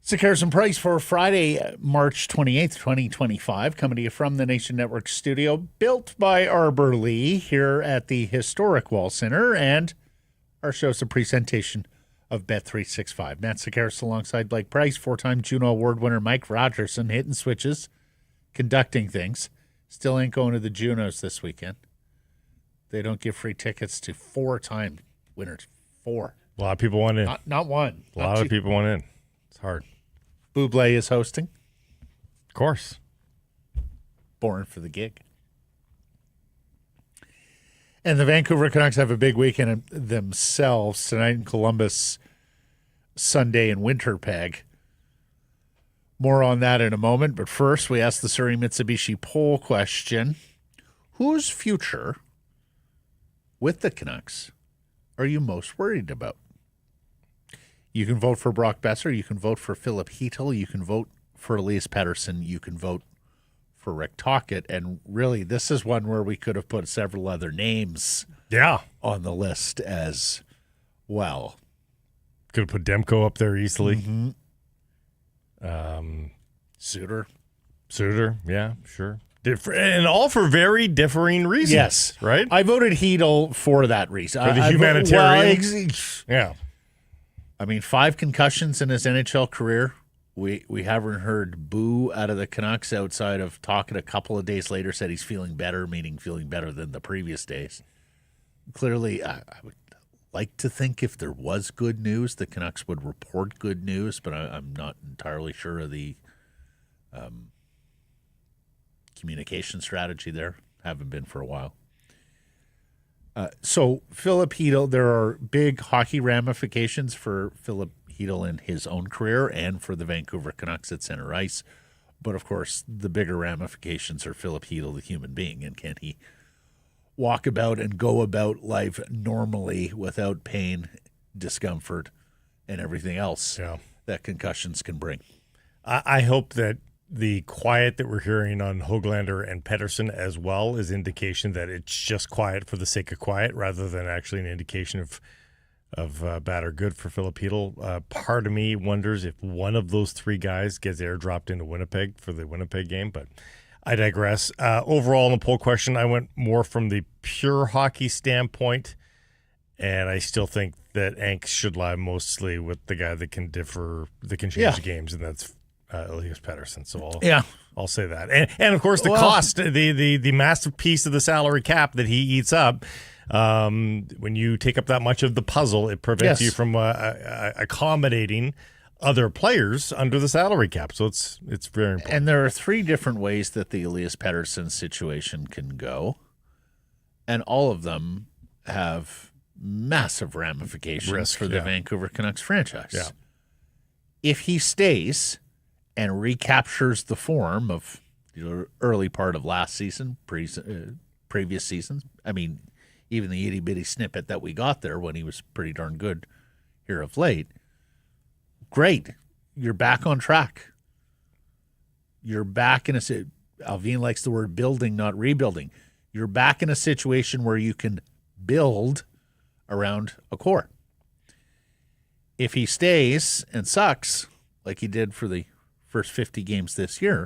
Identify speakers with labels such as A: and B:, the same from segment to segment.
A: It's a Carson Price for Friday, March 28th, 2025, coming to you from the Nation Network studio, built by Arbor Lee here at the historic Wall Center, and our show's a presentation of Bet365. Matt Sekeres alongside Blake Price, four-time Juno Award winner Mike Rogerson, hitting switches, conducting things. Still ain't going to the Junos this weekend. They don't give free tickets to four-time winners. Four.
B: A lot of people want in.
A: Not one.
B: A lot of people want in. It's hard.
A: Bublé is hosting.
B: Of course.
A: Born for the gig. And the Vancouver Canucks have a big weekend themselves tonight in Columbus, Sunday in Winnipeg. More on that in a moment. But first, we ask the Surrey Mitsubishi poll question. Whose future with the Canucks are you most worried about? You can vote for Brock Besser. You can vote for Philip Heatle. You can vote for Elias Pettersson. You can vote for Rick Tocchet. And really, this is one where we could have put several other names on the list as well.
B: Could have put Demko up there easily.
A: Mm-hmm. Suter,
B: yeah, sure. And all for very differing reasons.
A: Yes.
B: Right?
A: I voted Heatle for that reason.
B: For the humanitarian.
A: Yeah. I mean, 5 concussions in his NHL career. We haven't heard boo out of the Canucks outside of Tocchet a couple of days later said he's feeling better, meaning feeling better than the previous days. Clearly, I would like to think if there was good news, the Canucks would report good news, but I'm not entirely sure of the communication strategy there. Haven't been for a while. So Philip Heatle, there are big hockey ramifications for Philip Heatle in his own career and for the Vancouver Canucks at center ice. But, of course, the bigger ramifications are Philip Heatle, the human being, and can he walk about and go about life normally without pain, discomfort, and everything else that concussions can bring.
B: I hope that the quiet that we're hearing on Höglander and Pettersson as well is indication that it's just quiet for the sake of quiet rather than actually an indication of bad or good for Philip Heatle. Part of me wonders if one of those three guys gets airdropped into Winnipeg for the Winnipeg game, but I digress. Overall, in the poll question, I went more from the pure hockey standpoint, and I still think that angst should lie mostly with the guy that can change games, and that's Elias Pettersson. So I'll say that. And of course, the cost, the massive piece of the salary cap that he eats up, when you take up that much of the puzzle, it prevents you from accommodating other players under the salary cap. So it's very important.
A: And there are 3 different ways that the Elias Pettersson situation can go, and all of them have massive ramifications for the Vancouver Canucks franchise.
B: Yeah.
A: If he stays and recaptures the form of the early part of last season, previous seasons. I mean, even the itty-bitty snippet that we got there when he was pretty darn good here of late. Great. You're back on track. You're back in Alvin likes the word building, not rebuilding. You're back in a situation where you can build around a core. If he stays and sucks, like he did for the first 50 games this year,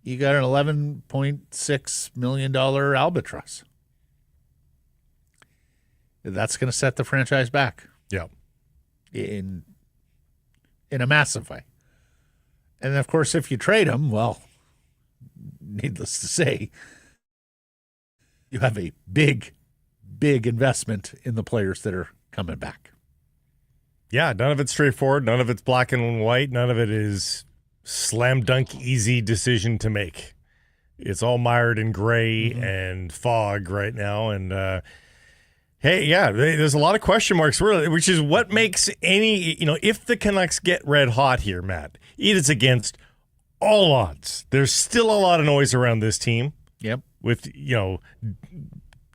A: you got an $11.6 million albatross. That's going to set the franchise back.
B: Yeah.
A: In a massive way. And, of course, if you trade him, well, needless to say, you have a big, big investment in the players that are coming back.
B: Yeah, none of it's straightforward. None of it's black and white. None of it is slam dunk easy decision to make. It's all mired in gray and fog right now. And, hey, yeah, there's a lot of question marks, really, which is what makes any, if the Canucks get red hot here, Matt, it is against all odds, there's still a lot of noise around this team.
A: Yep.
B: With,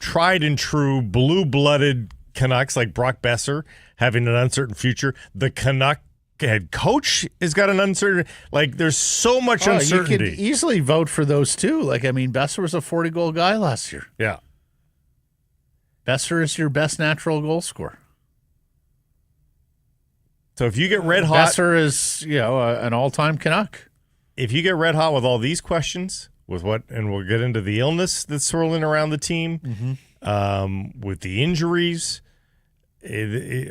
B: tried and true blue-blooded Canucks like Brock Besser having an uncertain future. The Canuck head coach has got an uncertain, there's so much uncertainty.
A: You could easily vote for those two. Besser was a 40-goal guy last year.
B: Yeah.
A: Besser is your best natural goal scorer.
B: So if you get red hot,
A: Besser is, an all-time Canuck.
B: If you get red hot with all these questions, and we'll get into the illness that's swirling around the team, with the injuries,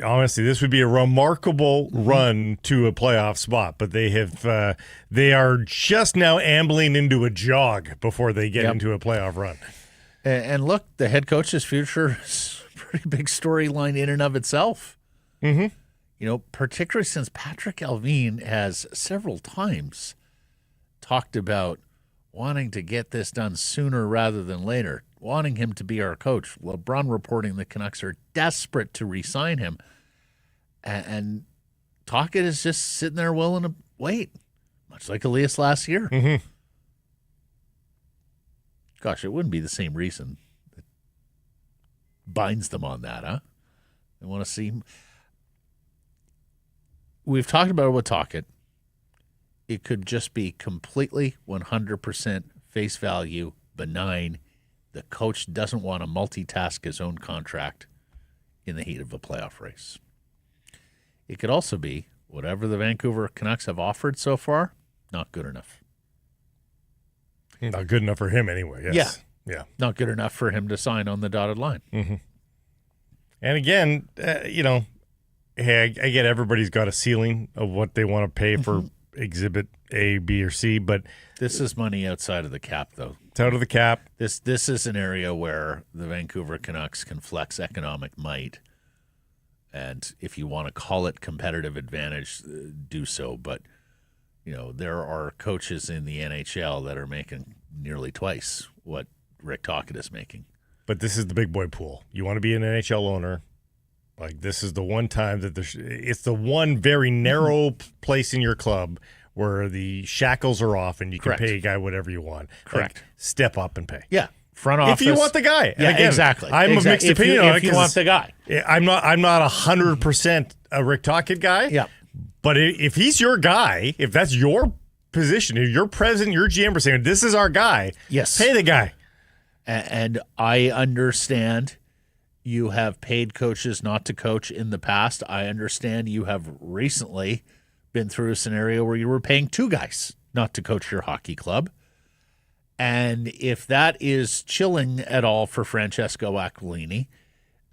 B: honestly, this would be a remarkable run to a playoff spot. But they are just now ambling into a jog before they get into a playoff run.
A: And look, the head coach's future is a pretty big storyline in and of itself. Mm-hmm. Particularly since Patrick Allvin has several times talked about wanting to get this done sooner rather than later, wanting him to be our coach. LeBron reporting the Canucks are desperate to re-sign him. And Tocchet is just sitting there willing to wait, much like Elias last year.
B: Mm-hmm.
A: Gosh, it wouldn't be the same reason that binds them on that, huh? They want to see him. We've talked about it with Tocchet. It could just be completely 100% face value, benign. The coach doesn't want to multitask his own contract in the heat of a playoff race. It could also be whatever the Vancouver Canucks have offered so far, not good enough.
B: Not good enough for him anyway, yes. Yeah.
A: Not good enough for him to sign on the dotted line.
B: Mm-hmm. And again, hey, I get everybody's got a ceiling of what they want to pay for exhibit A, B, or C, but
A: this is money outside of the cap, though.
B: It's out of the cap.
A: This is an area where the Vancouver Canucks can flex economic might, and if you want to call it competitive advantage, do so. But there are coaches in the NHL that are making nearly twice what Rick Tocchet is making.
B: But this is the big boy pool. You want to be an NHL owner. This is the one time that it's the one very narrow place in your club where the shackles are off and you can pay a guy whatever you want.
A: Correct.
B: Step up and pay.
A: Yeah. Front office.
B: If you want the guy. And
A: yeah,
B: again,
A: exactly.
B: I'm a mixed opinion on it.
A: If you want the guy.
B: I'm not 100% a Rick Tocchet guy.
A: Yeah.
B: But if he's your guy, if that's your position, if you're president, your GM are saying, this is our guy,
A: yes,
B: pay the guy.
A: And I understand you have paid coaches not to coach in the past. I understand you have recently been through a scenario where you were paying two guys not to coach your hockey club. And if that is chilling at all for Francesco Aquilini,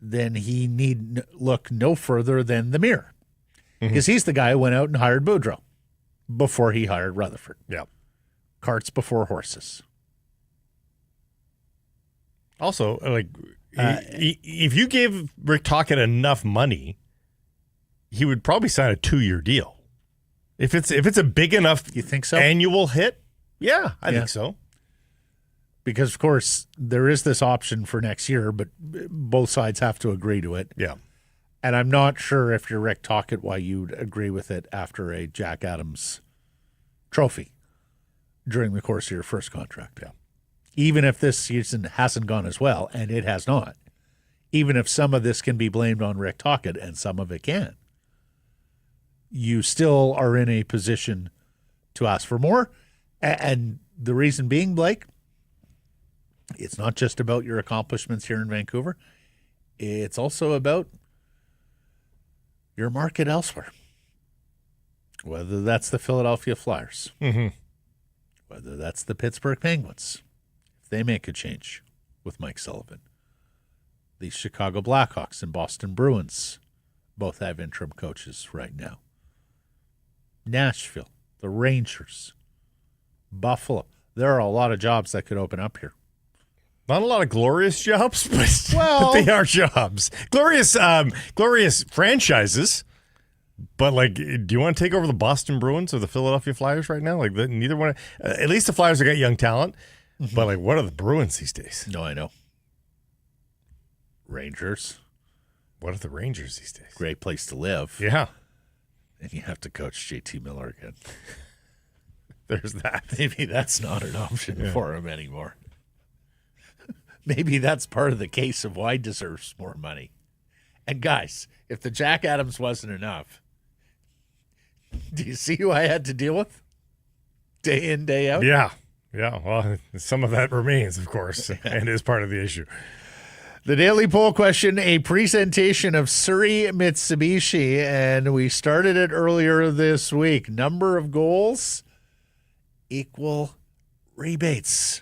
A: then he need look no further than the mirror. Because he's the guy who went out and hired Boudreau before he hired Rutherford.
B: Yeah.
A: Carts before horses.
B: Also, if you gave Rick Tocchet enough money, he would probably sign a 2-year deal. If it's a big enough
A: you think so?
B: Annual hit, yeah, I think so.
A: Because, of course, there is this option for next year, but both sides have to agree to it.
B: Yeah.
A: And I'm not sure if you're Rick Tocchet why you'd agree with it after a Jack Adams trophy during the course of your first contract.
B: Yeah.
A: Even if this season hasn't gone as well, and it has not, even if some of this can be blamed on Rick Tocchet, and some of it can, you still are in a position to ask for more. And the reason being, Blake, it's not just about your accomplishments here in Vancouver. It's also about your market elsewhere, whether that's the Philadelphia Flyers, whether that's the Pittsburgh Penguins, if they make a change with Mike Sullivan. The Chicago Blackhawks and Boston Bruins both have interim coaches right now. Nashville, the Rangers, Buffalo. There are a lot of jobs that could open up here.
B: Not a lot of glorious jobs, but they are jobs. Glorious franchises. But, do you want to take over the Boston Bruins or the Philadelphia Flyers right now? Neither one. At least the Flyers have got young talent. But, what are the Bruins these days?
A: No, I know. Rangers.
B: What are the Rangers these days?
A: Great place to live.
B: Yeah.
A: And you have to coach JT Miller again.
B: there's that.
A: Maybe that's not an option for him anymore. Maybe that's part of the case of why he deserves more money. And guys, if the Jack Adams wasn't enough, do you see who I had to deal with? Day in, day out?
B: Yeah. Well, some of that remains, of course, and is part of the issue.
A: The Daily Poll question, a presentation of Surrey Mitsubishi, and we started it earlier this week. Number of goals equal rebates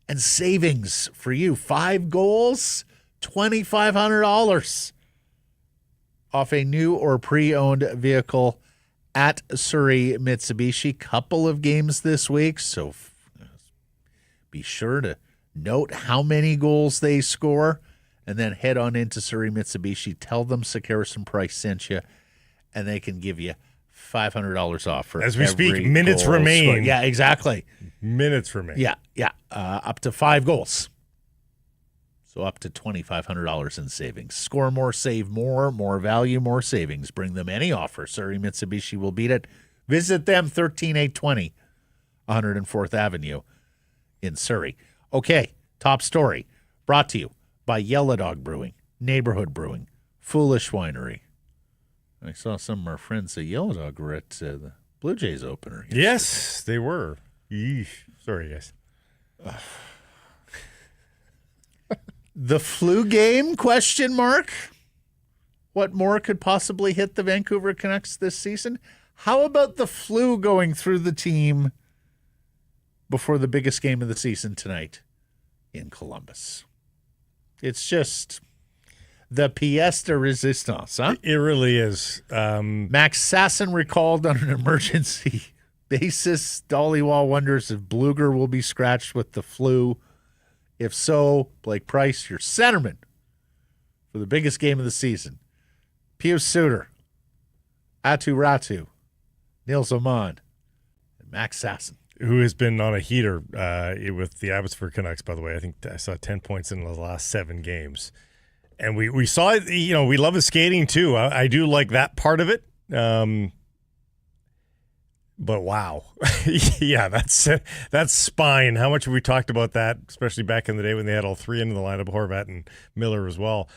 A: and savings for you. 5 goals, $2,500 off a new or pre-owned vehicle at Surrey Mitsubishi. Couple of games this week, so be sure to note how many goals they score, and then head on into Surrey Mitsubishi. Tell them Sick Harrison Price sent you, and they can give you $500 off for
B: as we speak. Minutes remain.
A: Scored. Yeah, exactly.
B: Minutes remain.
A: Yeah. Up to 5 goals. So up to $2,500 in savings. Score more, save more value, more savings. Bring them any offer. Surrey Mitsubishi will beat it. Visit them, 13820 104th Avenue in Surrey. Okay, top story. Brought to you by Yellow Dog Brewing, Neighborhood Brewing, Foolish Winery. I saw some of our friends at Yellow Dog were at the Blue Jays opener yesterday.
B: Yes, they were. Yeesh. Sorry, guys.
A: The flu game, question mark? What more could possibly hit the Vancouver Canucks this season? How about the flu going through the team before the biggest game of the season tonight in Columbus? It's just the pièce de résistance, huh?
B: It really is.
A: Max Sasson recalled on an emergency basis. Dollywall wonders if Bluger will be scratched with the flu. If so, Blake Price, your centerman for the biggest game of the season. Pius Suter, Atu Ratu, Nils Oman, and Max Sasson.
B: Who has been on a heater with the Abbotsford Canucks, by the way. I think I saw 10 points in the last 7 games. And we saw it, we love his skating too. I do like that part of it. But wow. Yeah, that's spine. How much have we talked about that, especially back in the day when they had all 3 into the lineup, Horvat and Miller as well.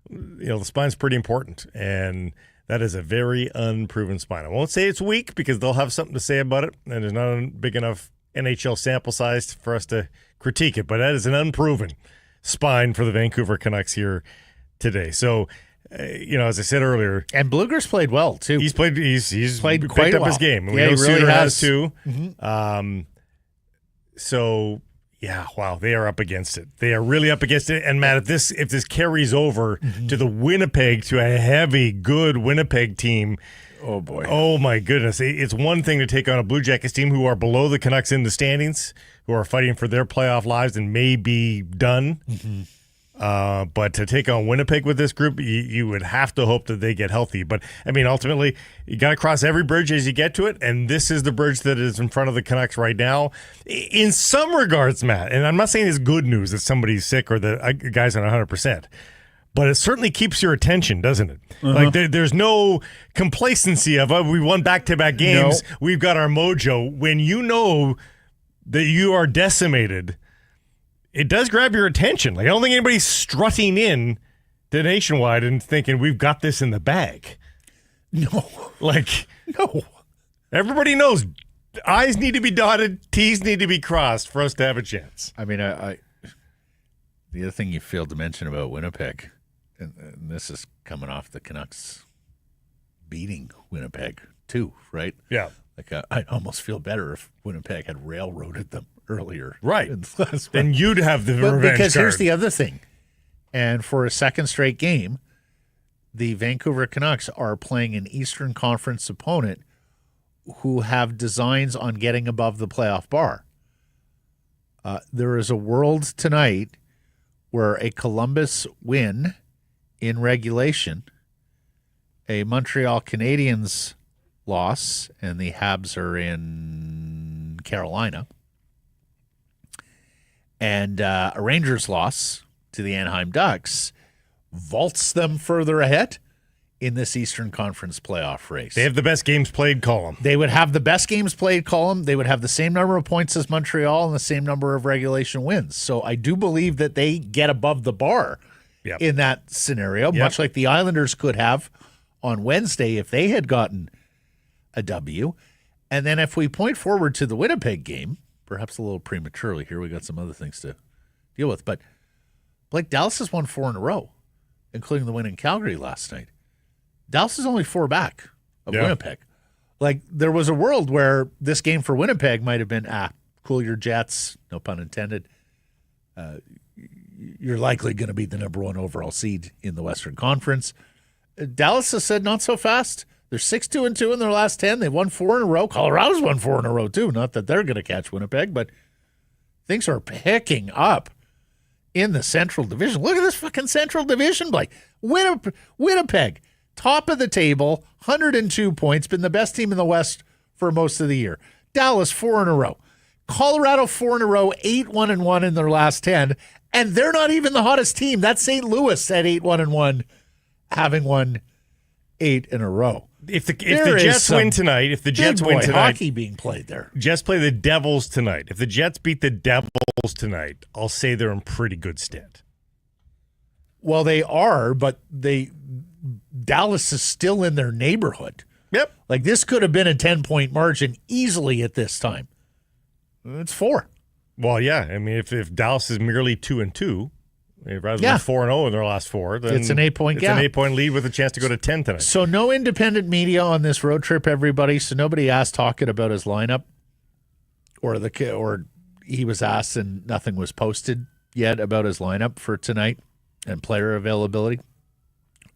B: The spine's pretty important, and that is a very unproven spine. I won't say it's weak because they'll have something to say about it, and there's not a big enough NHL sample size for us to critique it, but that is an unproven spine for the Vancouver Canucks here today. So, as I said earlier,
A: and Bluger's played well too.
B: He's played
A: quite
B: up
A: well.
B: his game.
A: Yeah, he really has
B: too.
A: Mm-hmm.
B: So yeah, wow, they are up against it. They are really up against it. And Matt, if this carries over to the Winnipeg, to a heavy, good Winnipeg team.
A: Oh boy.
B: Oh my goodness. It's one thing to take on a Blue Jackets team who are below the Canucks in the standings, who are fighting for their playoff lives and may be done.
A: Mm-hmm.
B: But to take on Winnipeg with this group, you would have to hope that they get healthy. But, I mean, ultimately, you got to cross every bridge as you get to it, and this is the bridge that is in front of the Canucks right now. In some regards, Matt, and I'm not saying it's good news that somebody's sick or the guy's on 100%, but it certainly keeps your attention, doesn't it? Like, there's no complacency of, we won back-to-back games, we've got our mojo. When you know that you are decimated, it does grab your attention. Like, I don't think anybody's strutting in to Nationwide and thinking we've got this in the bag.
A: No.
B: No. Everybody knows I's need to be dotted, T's need to be crossed for us to have a chance.
A: I mean, the other thing you failed to mention about Winnipeg, and this is coming off the Canucks beating Winnipeg too, right?
B: Yeah.
A: I'd almost feel better if Winnipeg had railroaded them earlier.
B: Right. Then you'd have the revenge
A: because
B: card.
A: Here's the other thing. And for a second straight game, the Vancouver Canucks are playing an Eastern Conference opponent who have designs on getting above the playoff bar. There is a world tonight where a Columbus win in regulation, a Montreal Canadiens loss, and the Habs are in Carolina, and a Rangers loss to the Anaheim Ducks vaults them further ahead in this Eastern Conference playoff race.
B: They have the best games played column.
A: They would have the best games played column. They would have the same number of points as Montreal and the same number of regulation wins. So I do believe that they get above the bar in that scenario, much like the Islanders could have on Wednesday if they had gotten a W. And then if we point forward to the Winnipeg game, perhaps a little prematurely here, we got some other things to deal with. But Blake, Dallas has won 4 in a row, including the win in Calgary last night. Dallas is only 4 back of Winnipeg. Like, there was a world where this game for Winnipeg might have been, cool your Jets, no pun intended. You're likely going to be the number 1 overall seed in the Western Conference. Dallas has said not so fast. They're 6-2-2 in their last 10. They've won 4 in a row. Colorado's won 4 in a row, too. Not that they're going to catch Winnipeg, but things are picking up in the Central Division. Look at this fucking Central Division, Blake. Winnipeg, top of the table, 102 points, been the best team in the West for most of the year. Dallas, 4 in a row. Colorado, 4 in a row, 8-1-1 in their last 10, and they're not even the hottest team. That's St. Louis at 8-1-1, having won 8 in a row.
B: If the Jets win tonight,
A: hockey being played there.
B: Jets play the Devils tonight. If the Jets beat the Devils tonight, I'll say they're in pretty good stead.
A: Well, they are, but Dallas is still in their neighborhood.
B: Yep.
A: Like, this could have been a 10-point margin easily at this time. It's 4.
B: Well, yeah. I mean, if Dallas is merely 2-2, rather than 4-0 in their last 4, then
A: it's an 8-point gap.
B: It's an 8-point lead with a chance to go to 10 tonight.
A: So no independent media on this road trip, everybody. So nobody asked Tocchet about his lineup, or he was asked and nothing was posted yet about his lineup for tonight and player availability.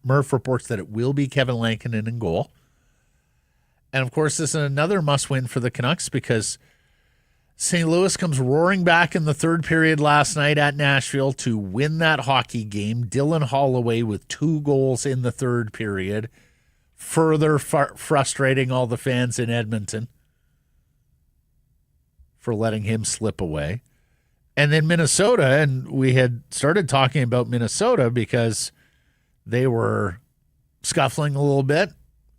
A: Murph reports that it will be Kevin Lankinen in goal. And, of course, this is another must-win for the Canucks because St. Louis comes roaring back in the third period last night at Nashville to win that hockey game. Dylan Holloway with 2 goals in the third period, further frustrating all the fans in Edmonton for letting him slip away. And then Minnesota, and we had started talking about Minnesota because they were scuffling a little bit,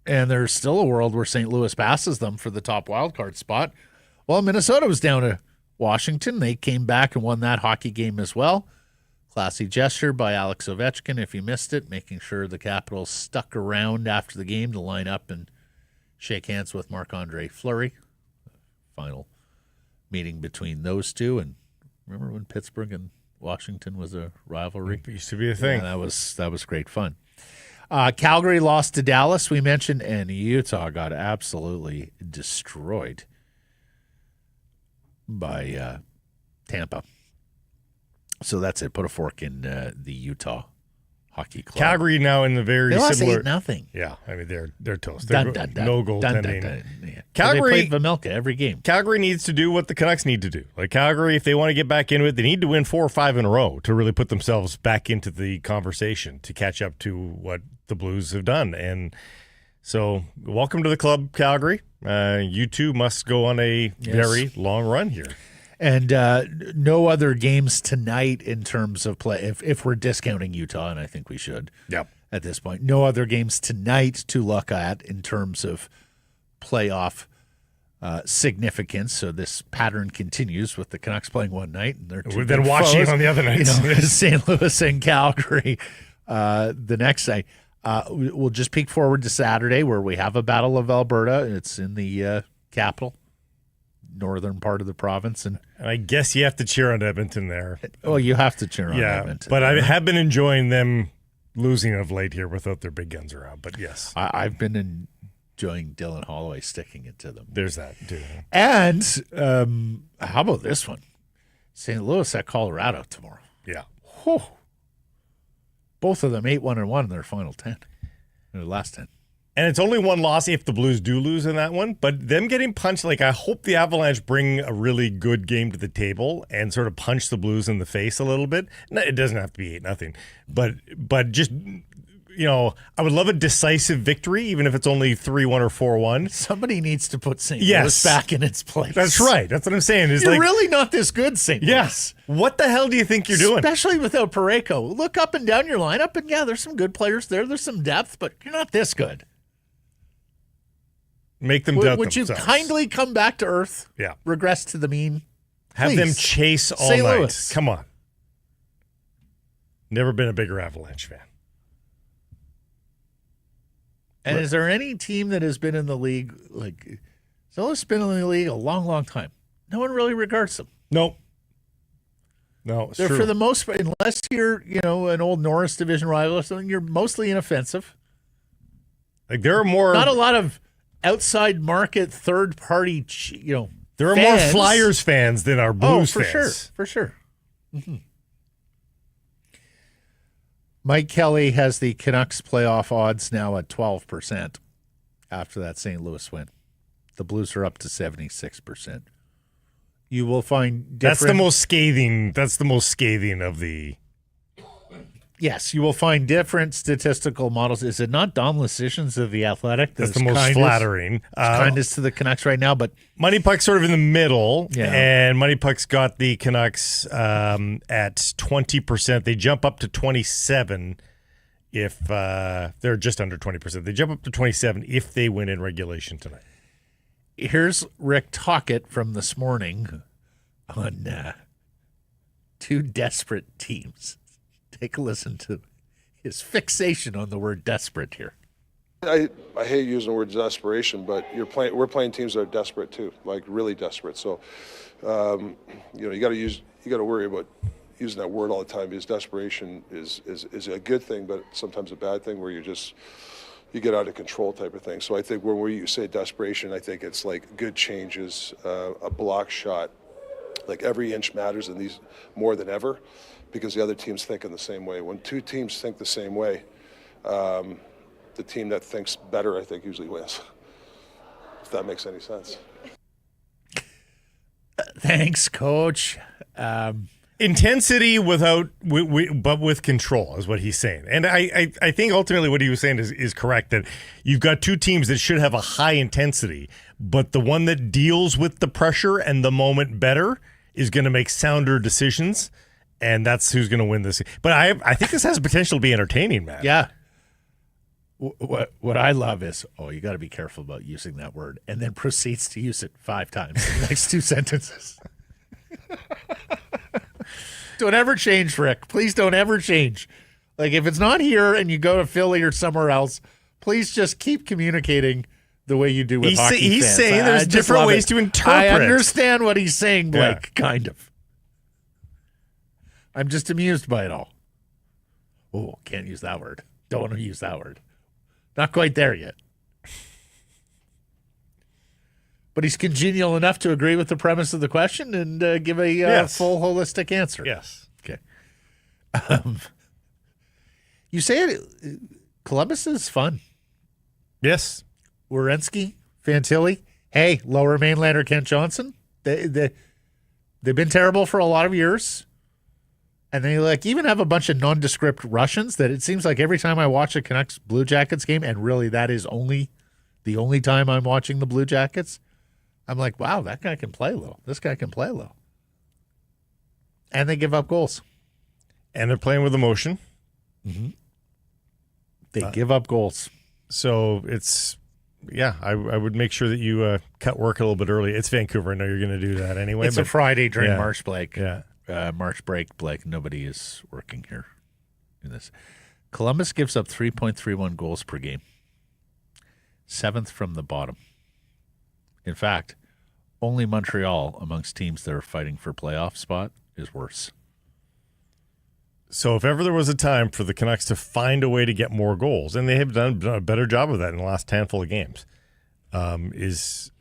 A: and there's still a world where St. Louis passes them for the top wildcard spot. Well, Minnesota was down to Washington. They came back and won that hockey game as well. Classy gesture by Alex Ovechkin, if you missed it, making sure the Capitals stuck around after the game to line up and shake hands with Marc-Andre Fleury. Final meeting between those two. And remember when Pittsburgh and Washington was a rivalry?
B: It used to be a thing.
A: Yeah, that was great fun. Calgary lost to Dallas, we mentioned, and Utah got absolutely destroyed by Tampa. So that's it. Put a fork in the Utah Hockey Club.
B: Calgary now in the very similar.
A: They lost 8-0.
B: Yeah, I mean they're toast.
A: No
B: goaltending.
A: Yeah.
B: Calgary
A: they played Vamilka every game.
B: Calgary needs to do what the Canucks need to do. Like Calgary, if they want to get back into it, they need to win 4 or 5 in a row to really put themselves back into the conversation to catch up to what the Blues have done. And so, welcome to the club, Calgary. You two must go on a very long run here.
A: And no other games tonight in terms of play. If we're discounting Utah, and I think we should at this point, no other games tonight to look at in terms of playoff significance. So this pattern continues with the Canucks playing one night, and they're
B: we've been watching on the other nights.
A: St. Louis and Calgary the next night. We'll just peek forward to Saturday, where we have a Battle of Alberta. It's in the capital, northern part of the province, and
B: I guess you have to cheer on Edmonton there.
A: Oh, you have to cheer on Edmonton.
B: But I have been enjoying them losing of late here without their big guns around. But yes,
A: I've been enjoying Dylan Holloway sticking it to them.
B: There's that too.
A: And how about this one? St. Louis at Colorado tomorrow.
B: Yeah.
A: Whew. Both of them 8-1-1 in their final 10, their last 10.
B: And it's only one loss if the Blues do lose in that one. But them getting punched, like I hope the Avalanche bring a really good game to the table and sort of punch the Blues in the face a little bit. No, it doesn't have to be 8-0, but just I would love a decisive victory, even if it's only 3-1 or 4-1.
A: Somebody needs to put St. Louis back in its place.
B: That's right. That's what I'm saying.
A: You're really not this good, St. Louis.
B: Yes. What the hell do you think you're doing?
A: Especially without Parayko. Look up and down your lineup, and yeah, there's some good players there. There's some depth, but you're not this good.
B: Make them doubt
A: Would
B: themselves.
A: you kindly come back to earth?
B: Yeah.
A: Regress to the mean?
B: Have
A: Please.
B: them chase all
A: St.
B: night.
A: Louis.
B: Come on. Never been a bigger Avalanche fan.
A: And is there any team that has been in the league, like, St. Louis has been in the league a long, long time? No one really regards them.
B: Nope. No,
A: They're
B: true.
A: for the most part, unless you're, an old Norris division rival or something, you're mostly inoffensive.
B: Like, there are more.
A: Not a lot of outside market, third party,
B: There are
A: fans.
B: more Flyers fans than our Blues fans.
A: For sure. Mm-hmm. Mike Kelly has the Canucks playoff odds now at 12% after that St. Louis win. The Blues are up to 76%. You will find different...
B: That's the most scathing of the...
A: Yes, you will find different statistical models. Is it not Dom Lecisions of The Athletic?
B: That's the most flattering.
A: Kindness to the Canucks right now, but...
B: Money Puck's sort of in the middle,
A: yeah.
B: And Money Puck's got the Canucks at 20%. They jump up to 27% if they're just under 20%. They jump up to 27% if they win in regulation tonight.
A: Here's Rick Tocchet from this morning on two desperate teams. Take a listen to his fixation on the word desperate here.
C: I hate using the word desperation, but we're playing teams that are desperate too, like really desperate. So, you got to worry about using that word all the time, because desperation is a good thing, but sometimes a bad thing where you get out of control type of thing. So I think when you say desperation, I think it's like good changes, a block shot, like every inch matters in these more than ever, because the other team's thinking the same way. When two teams think the same way, the team that thinks better, I think, usually wins. If that makes any sense.
A: Thanks, Coach.
B: Intensity but with control is what he's saying. And I think ultimately what he was saying is correct, that you've got two teams that should have a high intensity, but the one that deals with the pressure and the moment better is going to make sounder decisions, and that's who's going to win this. But I think this has the potential to be entertaining, man.
A: Yeah. What I love is, you got to be careful about using that word, and then proceeds to use it 5 times in the next 2 sentences. Don't ever change, Rick. Please don't ever change. Like, if it's not here and you go to Philly or somewhere else, please just keep communicating the way you do with hockey fans.
B: He's saying there's different ways to interpret.
A: I understand what he's saying, Blake, kind of. I'm just amused by it all. Oh, can't use that word. Don't want to use that word. Not quite there yet. But he's congenial enough to agree with the premise of the question and give a full holistic answer.
B: Yes.
A: Okay. You say Columbus is fun.
B: Yes.
A: Werenski, Fantilli. Hey, Lower Mainlander Kent Johnson. They've been terrible for a lot of years. And they even have a bunch of nondescript Russians that it seems like every time I watch a Canucks Blue Jackets game, and really that is the only time I'm watching the Blue Jackets, I'm like, wow, that guy can play low. This guy can play low. And they give up goals.
B: And they're playing with emotion.
A: Mm-hmm. They give up goals.
B: So I would make sure that you cut work a little bit early. It's Vancouver. I know you're going to do that anyway.
A: It's a Friday during March break.
B: Yeah.
A: March break, Blake. Nobody is working here in this. Columbus gives up 3.31 goals per game. 7th from the bottom. In fact, only Montreal amongst teams that are fighting for playoff spot is worse.
B: So if ever there was a time for the Canucks to find a way to get more goals, and they have done a better job of that in the last handful of games, it's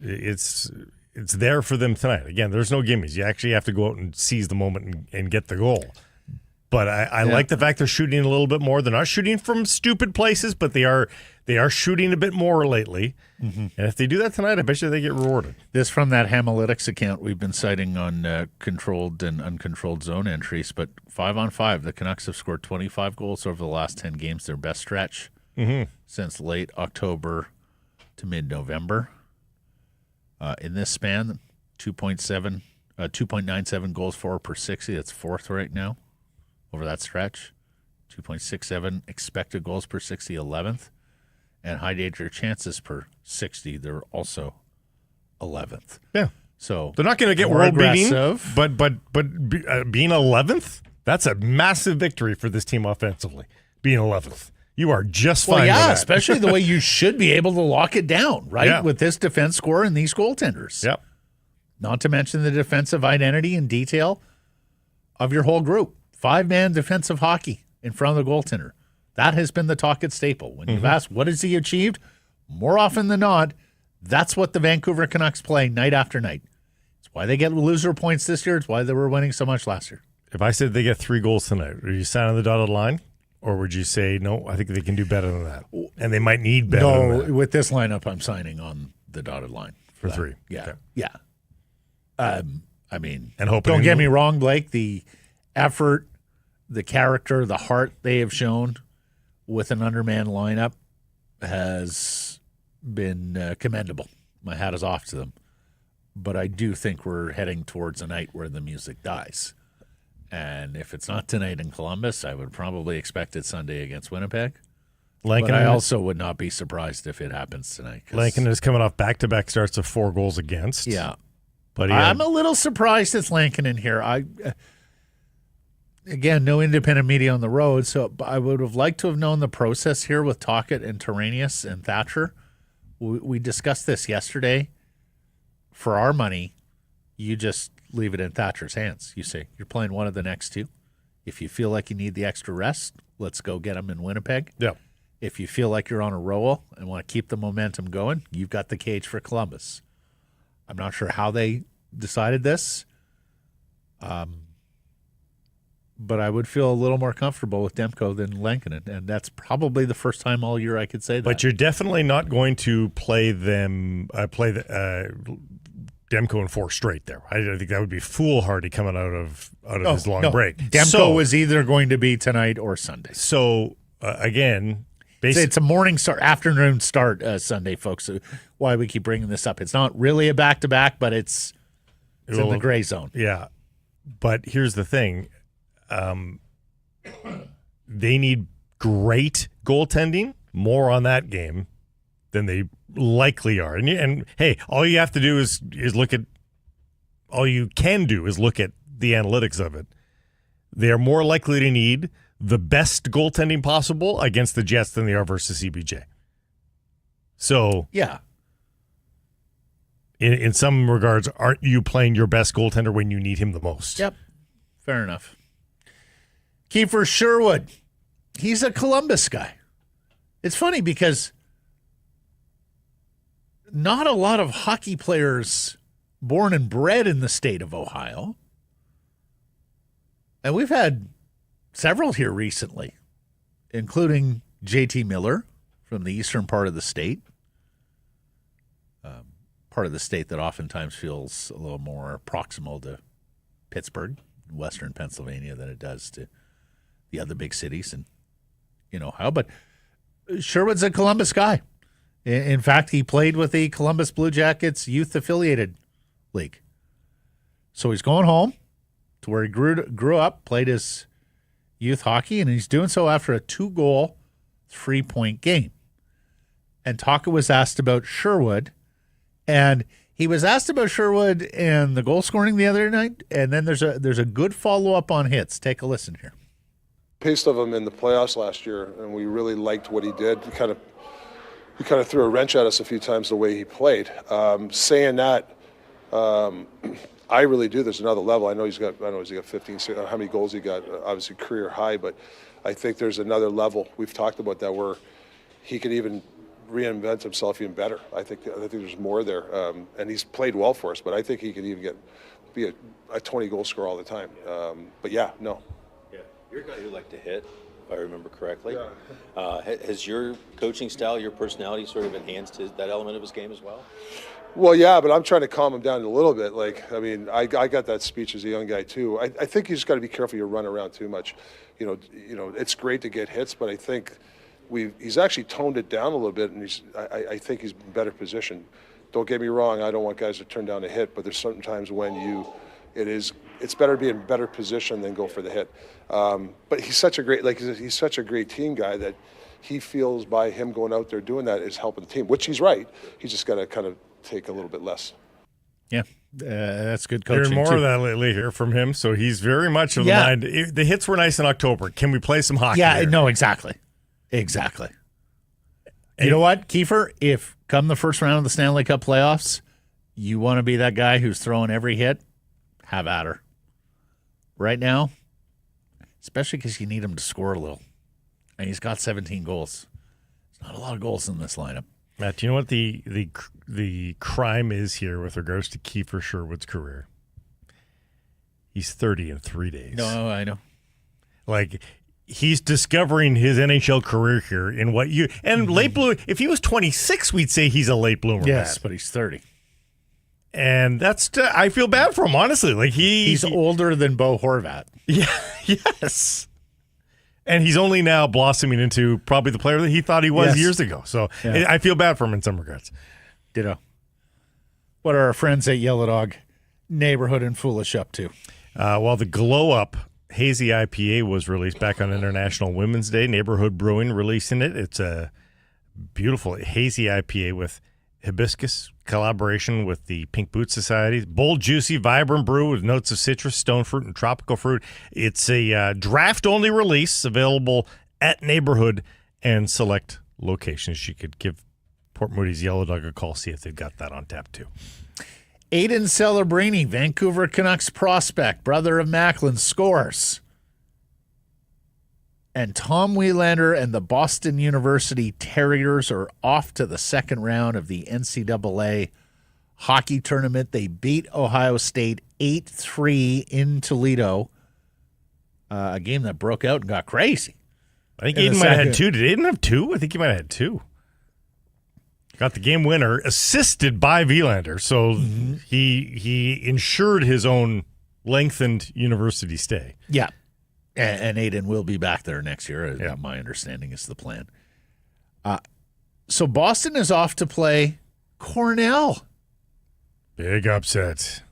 B: there for them tonight. Again, there's no gimmies. You actually have to go out and seize the moment and get the goal. But I like the fact they're shooting a little bit more. They're not shooting from stupid places, but they are shooting a bit more lately. Mm-hmm. And if they do that tonight, I bet you they get rewarded.
A: This from that Hamalytics account we've been citing on controlled and uncontrolled zone entries. But 5-on-5, the Canucks have scored 25 goals over the last 10 games. Their best stretch since late October to mid-November. In this span, 2.97 goals for per 60. That's fourth right now. Over that stretch, 2.67 expected goals per 60, 11th, and high danger chances per 60. They're also 11th.
B: Yeah,
A: so
B: they're not going to get world beating, but being 11th, that's a massive victory for this team offensively. Being 11th, you are just fine.
A: Well, yeah,
B: with that.
A: especially the way you should be able to lock it down, right?
B: Yeah.
A: With this defense score and these goaltenders.
B: Yep.
A: Not to mention the defensive identity and detail of your whole group. 5-man defensive hockey in front of the goaltender. That has been the Tocchet staple. When you've asked, what has he achieved? More often than not, that's what the Vancouver Canucks play night after night. It's why they get loser points this year. It's why they were winning so much last year.
B: If I said they get 3 goals tonight, would you sign on the dotted line? Or would you say, no, I think they can do better than that? And they might need better than that.
A: With this lineup, I'm signing on the dotted line.
B: For 3.
A: Yeah.
B: Okay.
A: Yeah. I mean,
B: and hoping
A: don't get me wrong, Blake, the effort, the character, the heart they have shown with an undermanned lineup has been commendable. My hat is off to them. But I do think we're heading towards a night where the music dies. And if it's not tonight in Columbus, I would probably expect it Sunday against Winnipeg. But I also would not be surprised if it happens tonight.
B: Lankin is coming off back-to-back starts of 4 goals against.
A: Yeah.
B: But
A: I'm a little surprised it's Lankin in here. Again, no independent media on the road, so I would have liked to have known the process here with Tocchet and Terranius and Thatcher. We discussed this yesterday. For our money, you just leave it in Thatcher's hands. You say, you're playing one of the next 2. If you feel like you need the extra rest, let's go get them in Winnipeg.
B: Yeah.
A: If you feel like you're on a roll and want to keep the momentum going, you've got the cage for Columbus. I'm not sure how they decided this. But I would feel a little more comfortable with Demko than Lankinen, and that's probably the first time all year I could say that.
B: But you're definitely not going to play them Demko in 4 straight there. I think that would be foolhardy coming out of his long break.
A: Demko was either going to be tonight or Sunday.
B: So again,
A: it's a morning start, afternoon start Sunday, folks. Why we keep bringing this up? It's not really a back-to-back, but it's in the gray zone.
B: Yeah, but here's the thing. They need great goaltending, more on that game than they likely are. And hey, all you have to do is look at all you can do is look at the analytics of it. They are more likely to need the best goaltending possible against the Jets than they are versus CBJ. So
A: yeah.
B: In some regards, aren't you playing your best goaltender when you need him the most?
A: Yep. Fair enough. Kefir Sherwood. He's a Columbus guy. It's funny because not a lot of hockey players born and bred in the state of Ohio. And we've had several here recently, including JT Miller from the eastern part of the state. Part of the state that oftentimes feels a little more proximal to Pittsburgh, western Pennsylvania, than it does to the other big cities in Ohio. But Sherwood's a Columbus guy. In fact, he played with the Columbus Blue Jackets youth affiliated league. So he's going home to where he grew up, played his youth hockey, and he's doing so after a 2-goal, 3-point game. And Tocchet was asked about Sherwood, and he was asked about Sherwood and the goal scoring the other night, and then there's a good follow-up on hits. Take a listen here.
C: Paced of him in the playoffs last year, and we really liked what he did. He kind of threw a wrench at us a few times the way he played. Saying that, I really do. There's another level. I know he's got 15. How many goals he got? Obviously career high, but I think there's another level. We've talked about that where he could even reinvent himself even better. I think there's more there, and he's played well for us. But I think he could even be a 20-goal scorer all the time. But yeah, no.
A: Yeah,
D: You're a guy who liked to hit, if I remember correctly.
C: Yeah.
D: Has your coaching style, your personality sort of enhanced that element of his game as well?
C: Well, yeah, but I'm trying to calm him down a little bit. Like, I mean, I got that speech as a young guy too. I think you just got to be careful you run around too much. You know, it's great to get hits, but I think he's actually toned it down a little bit, and I think he's in better position. Don't get me wrong, I don't want guys to turn down a hit, but there's certain times when it's better to be in better position than go for the hit. But he's such a great team guy that he feels by him going out there doing that is helping the team, which he's right. He's just got to kind of take a little bit less.
A: Yeah, that's good coaching.
B: Hearing more
A: too.
B: of that lately here from him, so he's very much of the mind. The hits were nice in October. Can we play some hockey?
A: Yeah,
B: here?
A: no, exactly. You know what, Kefir? If come the first round of the Stanley Cup playoffs, you want to be that guy who's throwing every hit, have at her. Right now, especially because you need him to score a little. And he's got 17 goals. There's not a lot of goals in this lineup.
B: Matt, do you know what the crime is here with regards to Kefir Sherwood's career? He's 30 in 3 days.
A: No, I know.
B: Like, he's discovering his NHL career here in what you and late bloomer. If he was 26, we'd say he's a late bloomer.
A: Yes,
B: Matt.
A: but he's 30.
B: And that's I feel bad for him, honestly. Like
A: he's older than Bo Horvat.
B: Yeah, yes. And he's only now blossoming into probably the player that he thought he was years ago. So I feel bad for him in some regards.
A: Ditto. What are our friends at Yellow Dog Neighborhood and Foolish up to?
B: Well, the Glow Up Hazy IPA was released back on International Women's Day. Neighborhood Brewing releasing it. It's a beautiful hazy IPA with hibiscus collaboration with the Pink Boot Society. Bold, juicy, vibrant brew with notes of citrus, stone fruit, and tropical fruit. It's a draft-only release available at Neighborhood and select locations. You could give Port Moody's Yellow Dog a call, see if they've got that on tap too.
A: Aiden Celebrini, Vancouver Canucks prospect, brother of Macklin, scores. And Tom Wielander and the Boston University Terriers are off to the second round of the NCAA hockey tournament. They beat Ohio State 8-3 in Toledo, a game that broke out and got crazy.
B: I think Aiden might have had two. Did Aiden have two? I think he might have had two. Got the game winner, assisted by Wielander. So he ensured his own lengthened university stay.
A: Yeah. And Aiden will be back there next year. Yeah. My understanding is the plan. So Boston is off to play Cornell.
B: Big upset.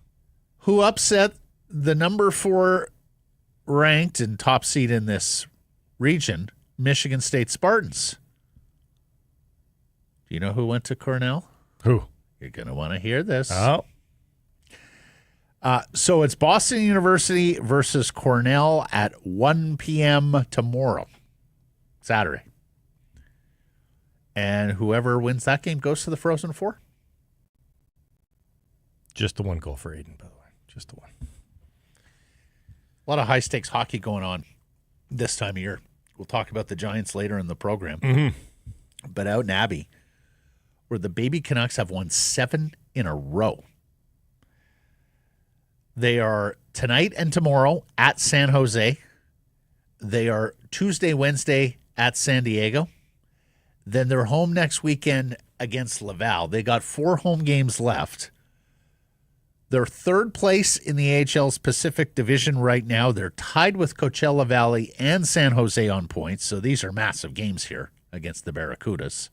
A: Who upset the number 4 ranked and top seed in this region, Michigan State Spartans. Do you know who went to Cornell?
B: Who?
A: You're going to want to hear this.
B: Oh.
A: So it's Boston University versus Cornell at 1 p.m. tomorrow, Saturday. And whoever wins that game goes to the Frozen Four.
B: Just the one goal for Aiden, by the way. Just the one.
A: A lot of high-stakes hockey going on this time of year. We'll talk about the Giants later in the program.
B: Mm-hmm.
A: But out in Abbey, where the Baby Canucks have won 7 in a row. They are tonight and tomorrow at San Jose. They are Tuesday, Wednesday at San Diego. Then they're home next weekend against Laval. They got 4 home games left. They're third place in the AHL's Pacific Division right now. They're tied with Coachella Valley and San Jose on points, so these are massive games here against the Barracudas.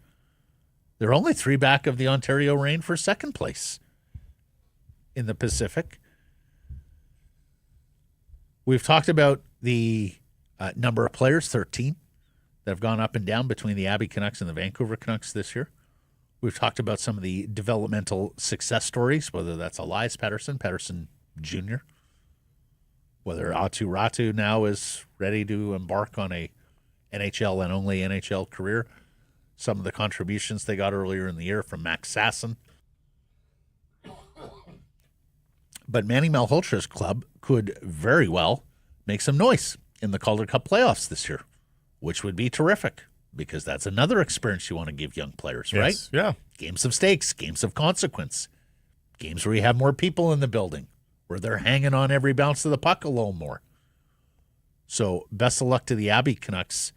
A: They're only 3 back of the Ontario Reign for second place in the Pacific. We've talked about the number of players, 13, that have gone up and down between the Abbey Canucks and the Vancouver Canucks this year. We've talked about some of the developmental success stories, whether that's Elias Pettersson Jr., whether Atu Ratu now is ready to embark on a NHL and only NHL career. Some of the contributions they got earlier in the year from Max Sasson. But Manny Malhotra's club could very well make some noise in the Calder Cup playoffs this year, which would be terrific because that's another experience you want to give young players, right?
B: Yes. Yeah.
A: Games of stakes, games of consequence, games where you have more people in the building, where they're hanging on every bounce of the puck a little more. So best of luck to the Abbey Canucks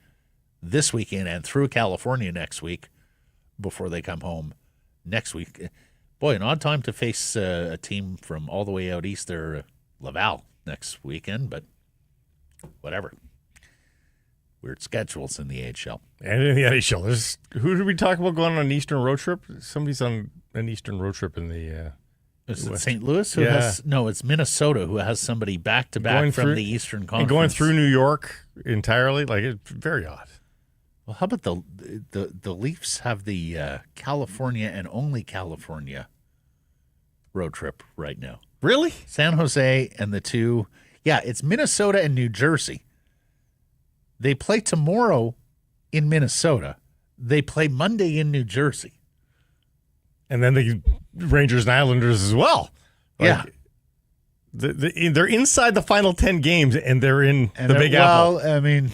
A: this weekend and through California next week before they come home next week. Boy, an odd time to face a team from all the way out east there, Laval, next weekend, but whatever. Weird schedules in the AHL.
B: And in the NHL. Who did we talk about going on an Eastern road trip? Somebody's on an Eastern road trip in the
A: Is it
B: West.
A: St. Louis? Who has, no, it's Minnesota who has somebody back-to-back from the Eastern Conference.
B: And going through New York entirely. Like, it's very odd.
A: Well, how about the Leafs have the California and only California road trip right now?
B: Really?
A: San Jose and the two. Yeah, it's Minnesota and New Jersey. They play tomorrow in Minnesota. They play Monday in New Jersey.
B: And then the Rangers and Islanders as well.
A: Yeah.
B: They're inside the final 10 games, and they're in the Big Apple.
A: Well, I mean,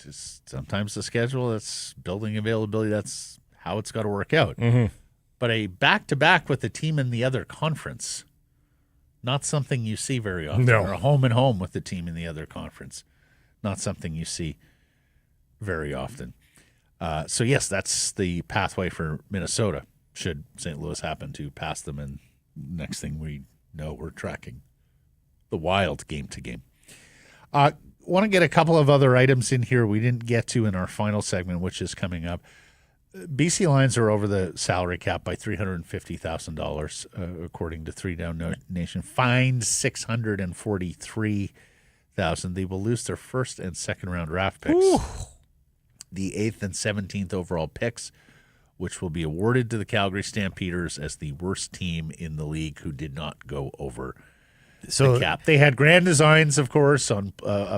A: just sometimes the schedule, that's building availability. That's how it's got to work out.
B: Mm-hmm.
A: But a back-to-back with a team in the other conference, not something you see very often.
B: No.
A: Or a home-and-home with the team in the other conference, not something you see very often. So, yes, that's the pathway for Minnesota, should St. Louis happen to pass them. And next thing we know, we're tracking the Wild game-to-game. Want to get a couple of other items in here we didn't get to in our final segment, which is coming up. BC Lions are over the salary cap by $350,000, according to Three Down Nation. Fined $643,000. They will lose their first and second round draft picks.
B: Ooh.
A: The 8th and 17th overall picks, which will be awarded to the Calgary Stampeders as the worst team in the league who did not go over the cap. They had grand designs, of course, of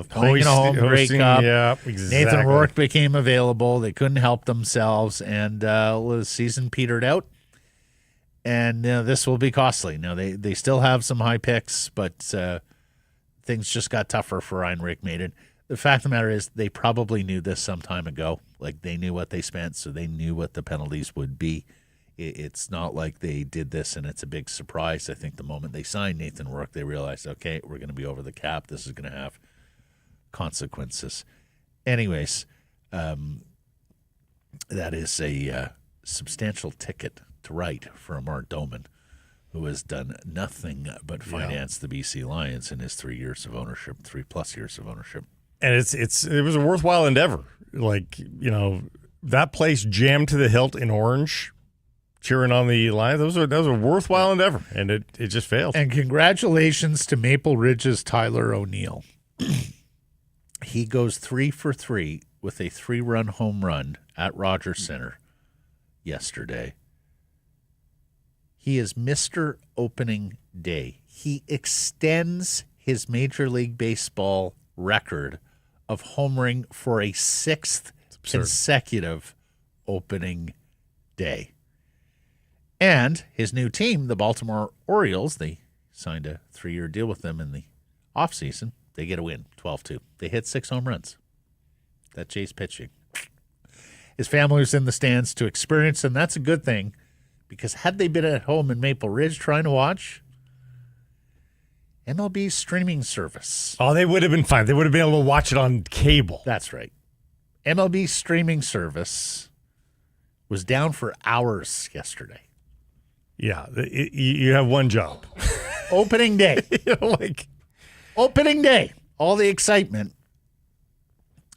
A: playing in a home Grey Cup.
B: Yeah, exactly.
A: Nathan Rourke became available. They couldn't help themselves, and the season petered out. And this will be costly. Now, they still have some high picks, but things just got tougher for Heinrich Maiden. The fact of the matter is they probably knew this some time ago. Like, they knew what they spent, so they knew what the penalties would be. It's not like they did this and it's a big surprise. I think the moment they signed Nathan Rourke, they realized, okay, we're going to be over the cap. This is going to have consequences. Anyways, that is a substantial ticket to write for Amar Doman, who has done nothing but finance the BC Lions in his 3 years of ownership, 3+ years of ownership.
B: And it was a worthwhile endeavor. Like, that place jammed to the hilt in orange, cheering on the Lions. That was a worthwhile endeavor, and it just failed.
A: And congratulations to Maple Ridge's Tyler O'Neill. He goes 3 for 3 with a 3-run home run at Rogers Center yesterday. He is Mr. Opening Day. He extends his Major League Baseball record of homering for a 6th consecutive opening day. And his new team, the Baltimore Orioles, they signed a 3-year deal with them in the offseason. They get a win, 12-2. They hit 6 home runs. That Jay's pitching. His family was in the stands to experience, and that's a good thing, because had they been at home in Maple Ridge trying to watch, MLB streaming service.
B: Oh, they would have been fine. They would have been able to watch it on cable.
A: That's right. MLB streaming service was down for hours yesterday.
B: Yeah, you have one job.
A: Opening day. Opening day. All the excitement.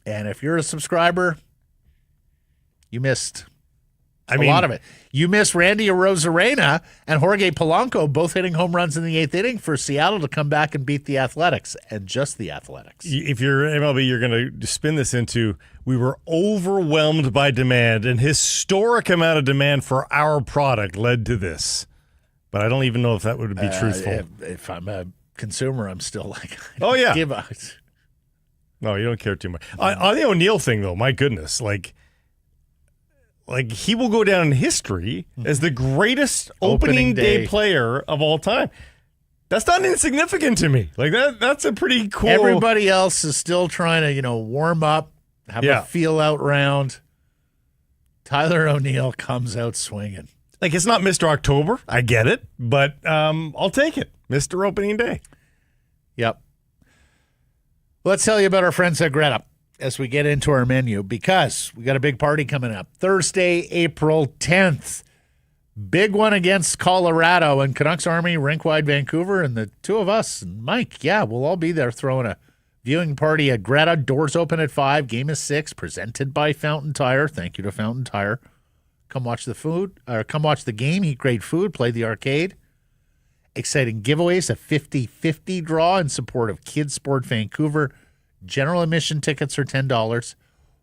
A: And if you're a subscriber, you missed a lot of it. You missed Randy Arozarena and Jorge Polanco both hitting home runs in the 8th inning for Seattle to come back and beat the Athletics, and just the Athletics.
B: If you're MLB, you're going to spin this into, we were overwhelmed by demand. An historic amount of demand for our product led to this. But I don't even know if that would be truthful.
A: If I'm a consumer, I'm still like,
B: oh, yeah.
A: Give a...
B: No, you don't care too much. On the O'Neill thing, though, my goodness, like he will go down in history as the greatest opening day player of all time. That's not insignificant to me. Like that's a pretty cool.
A: Everybody else is still trying to, warm up, have a feel out round. Tyler O'Neill comes out swinging.
B: Like, it's not Mr. October. I get it, but I'll take it. Mr. Opening Day.
A: Yep. Let's tell you about our friends at Greta as we get into our menu, because we got a big party coming up. Thursday, April 10th. Big one against Colorado and Canucks Army, rink-wide Vancouver, and the two of us, and Mike, we'll all be there throwing a viewing party at Greta. Doors open at 5. Game is 6, presented by Fountain Tire. Thank you to Fountain Tire. Come watch the game, eat great food, play the arcade. Exciting giveaways, a 50-50 draw in support of Kids Sport Vancouver. General admission tickets are $10.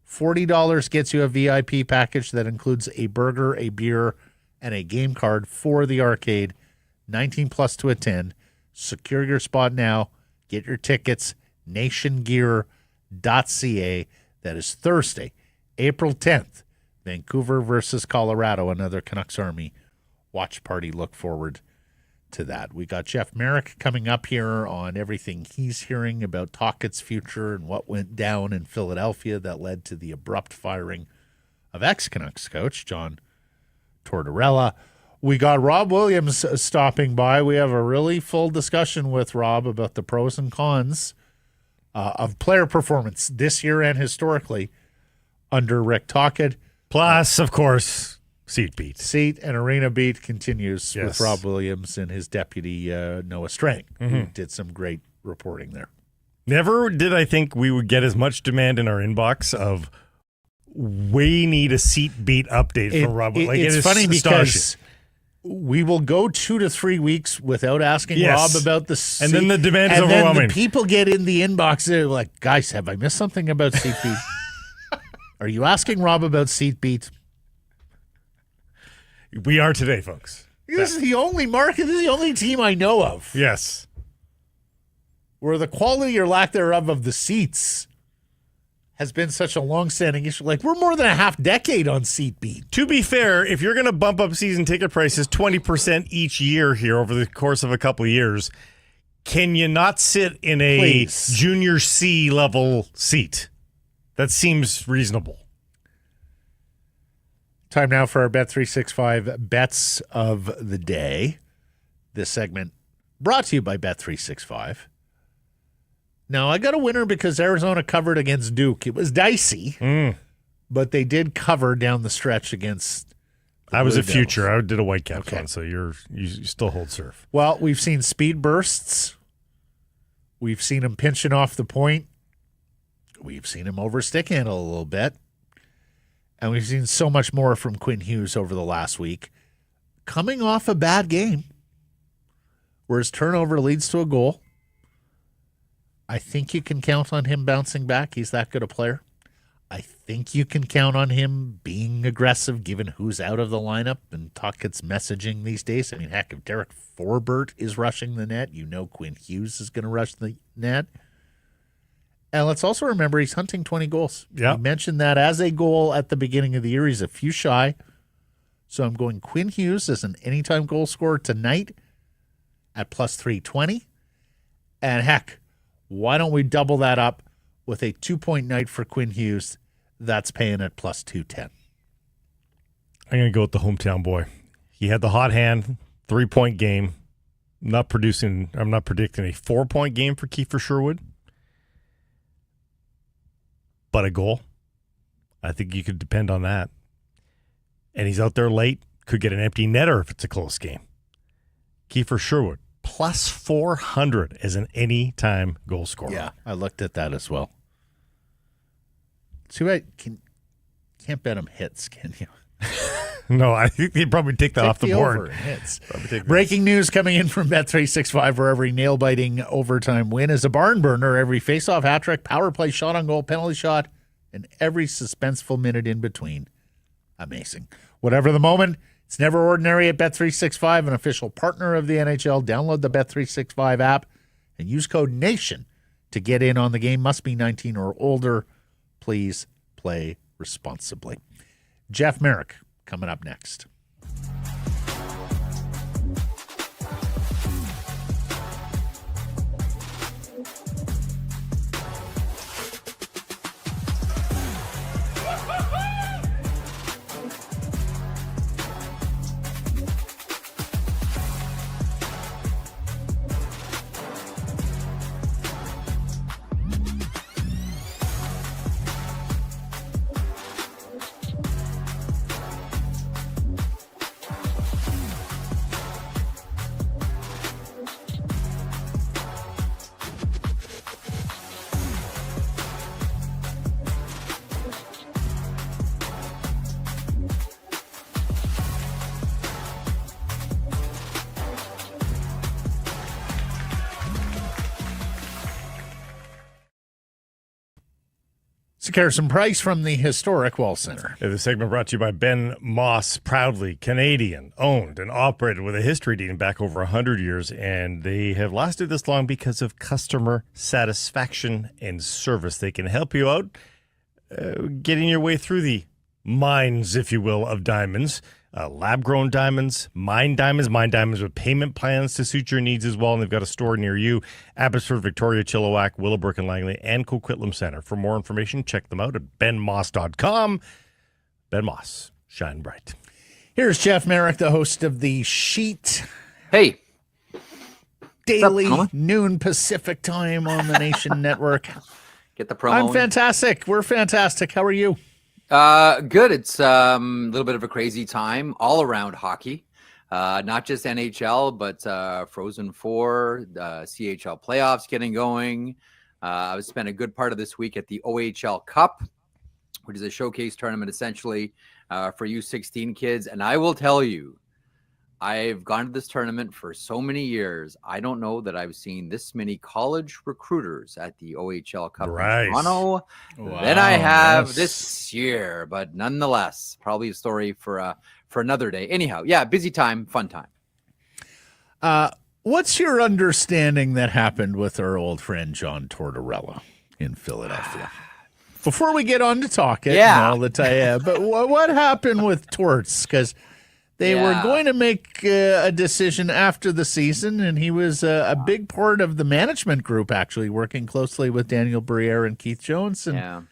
A: $40 gets you a VIP package that includes a burger, a beer, and a game card for the arcade. 19 plus to attend. Secure your spot now. Get your tickets. nationgear.ca. That is Thursday, April 10th. Vancouver versus Colorado, another Canucks Army watch party. Look forward to that. We got Jeff Merrick coming up here on everything he's hearing about Tocchet's future and what went down in Philadelphia that led to the abrupt firing of ex-Canucks coach John Tortorella. We got Rob Williams stopping by. We have a really full discussion with Rob about the pros and cons of player performance this year and historically under Rick Tocchet.
B: Plus, of course, seat beat.
A: Seat and arena beat continues
B: Yes.
A: with Rob Williams and his deputy, Noah Strang, who did some great reporting there.
B: Never did I think we would get as much demand in our inbox of we need a seat beat update from Rob.
A: It's funny because we will go 2 to 3 weeks without asking Rob about the seat.
B: And then the demand is
A: and
B: overwhelming.
A: Then the people get in the inbox. They're like, guys, have I missed something about seat beat? Are you asking Rob about seat beat?
B: We are today, folks.
A: This is the only market. This is the only team I know of
B: Yes.
A: where the quality or lack thereof of the seats has been such a long-standing issue. Like, we're more than a half decade on seat beat.
B: To be fair, if you're going to bump up season ticket prices 20% each year here over the course of a couple of years, can you not sit in a
A: Please.
B: junior C level seat? That seems reasonable.
A: Time now for our Bet365 bets of the day. This segment brought to you by Bet365. Now, I got a winner because Arizona covered against Duke. It was dicey, but they did cover down the stretch against the
B: I was
A: Blue
B: a future.
A: Devils.
B: I did a Whitecaps
A: Okay.
B: one, so you still hold serve.
A: Well, we've seen speed bursts. We've seen him pinching off the point. We've seen him over stick handle a little bit. And we've seen so much more from Quinn Hughes over the last week. Coming off a bad game where his turnover leads to a goal. I think you can count on him bouncing back. He's that good a player. I think you can count on him being aggressive given who's out of the lineup and Tocchet's messaging these days. I mean, heck, if Derek Forbert is rushing the net, you know Quinn Hughes is going to rush the net. And let's also remember he's hunting 20 goals.
B: Yeah.
A: We mentioned that as a goal at the beginning of the year. He's a few shy. So I'm going Quinn Hughes as an anytime goal scorer tonight at plus 320. And heck, why don't we double that up with a 2-point night for Quinn Hughes? That's paying at plus 210.
B: I'm going to go with the hometown boy. He had the hot hand, 3-point game. I'm not predicting a 4-point game for Kefir Sherwood. But a goal. I think you could depend on that. And he's out there late. Could get an empty netter if it's a close game. Kefir Sherwood, plus 400 as an anytime goal scorer.
A: Yeah, I looked at that as well. Too bad can't bet him hits, can you?
B: No, I think they'd probably take that off the board.
A: Over in hits. Breaking news coming in from Bet365, where every nail-biting overtime win is a barn burner. Every face-off hat trick, power play, shot on goal, penalty shot, and every suspenseful minute in between. Amazing. Whatever the moment, it's never ordinary at Bet365, an official partner of the NHL. Download the Bet365 app and use code NATION to get in on the game. Must be 19 or older. Please play responsibly. Jeff Merrick coming up next. Carson Price from the historic Wall Center.
B: The segment brought to you by Ben Moss, proudly Canadian, owned and operated with a history dating back over 100 years, and they have lasted this long because of customer satisfaction and service. They can help you out getting your way through the mines, if you will, of diamonds. Lab-grown diamonds, mine diamonds with payment plans to suit your needs as well. And they've got a store near you, Abbotsford, Victoria, Chilliwack, Willowbrook and Langley, and Coquitlam Center. For more information, check them out at benmoss.com. Ben Moss, shine bright.
A: Here's Jeff Merrick, the host of The Sheet.
E: Hey.
A: Daily, noon Pacific time on the Nation Network.
E: Get the promo.
A: I'm fantastic. We're fantastic. How are you?
E: Good. It's a little bit of a crazy time all around hockey, not just NHL, but Frozen Four, CHL playoffs getting going. I've spent a good part of this week at the OHL Cup, which is a showcase tournament essentially for U16 kids. And I will tell you, I've gone to this tournament for so many years. I don't know that I've seen this many college recruiters at the OHL Cup in Toronto than I have this year. But nonetheless, probably a story for another day. Anyhow, yeah, busy time, fun time.
A: What's your understanding that happened with our old friend John Tortorella in Philadelphia? Before we get on to Tocchet and all the time, but what happened with Torts? Because they were going to make a decision after the season, and he was a big part of the management group, actually, working closely with Daniel Briere and Keith Jones. And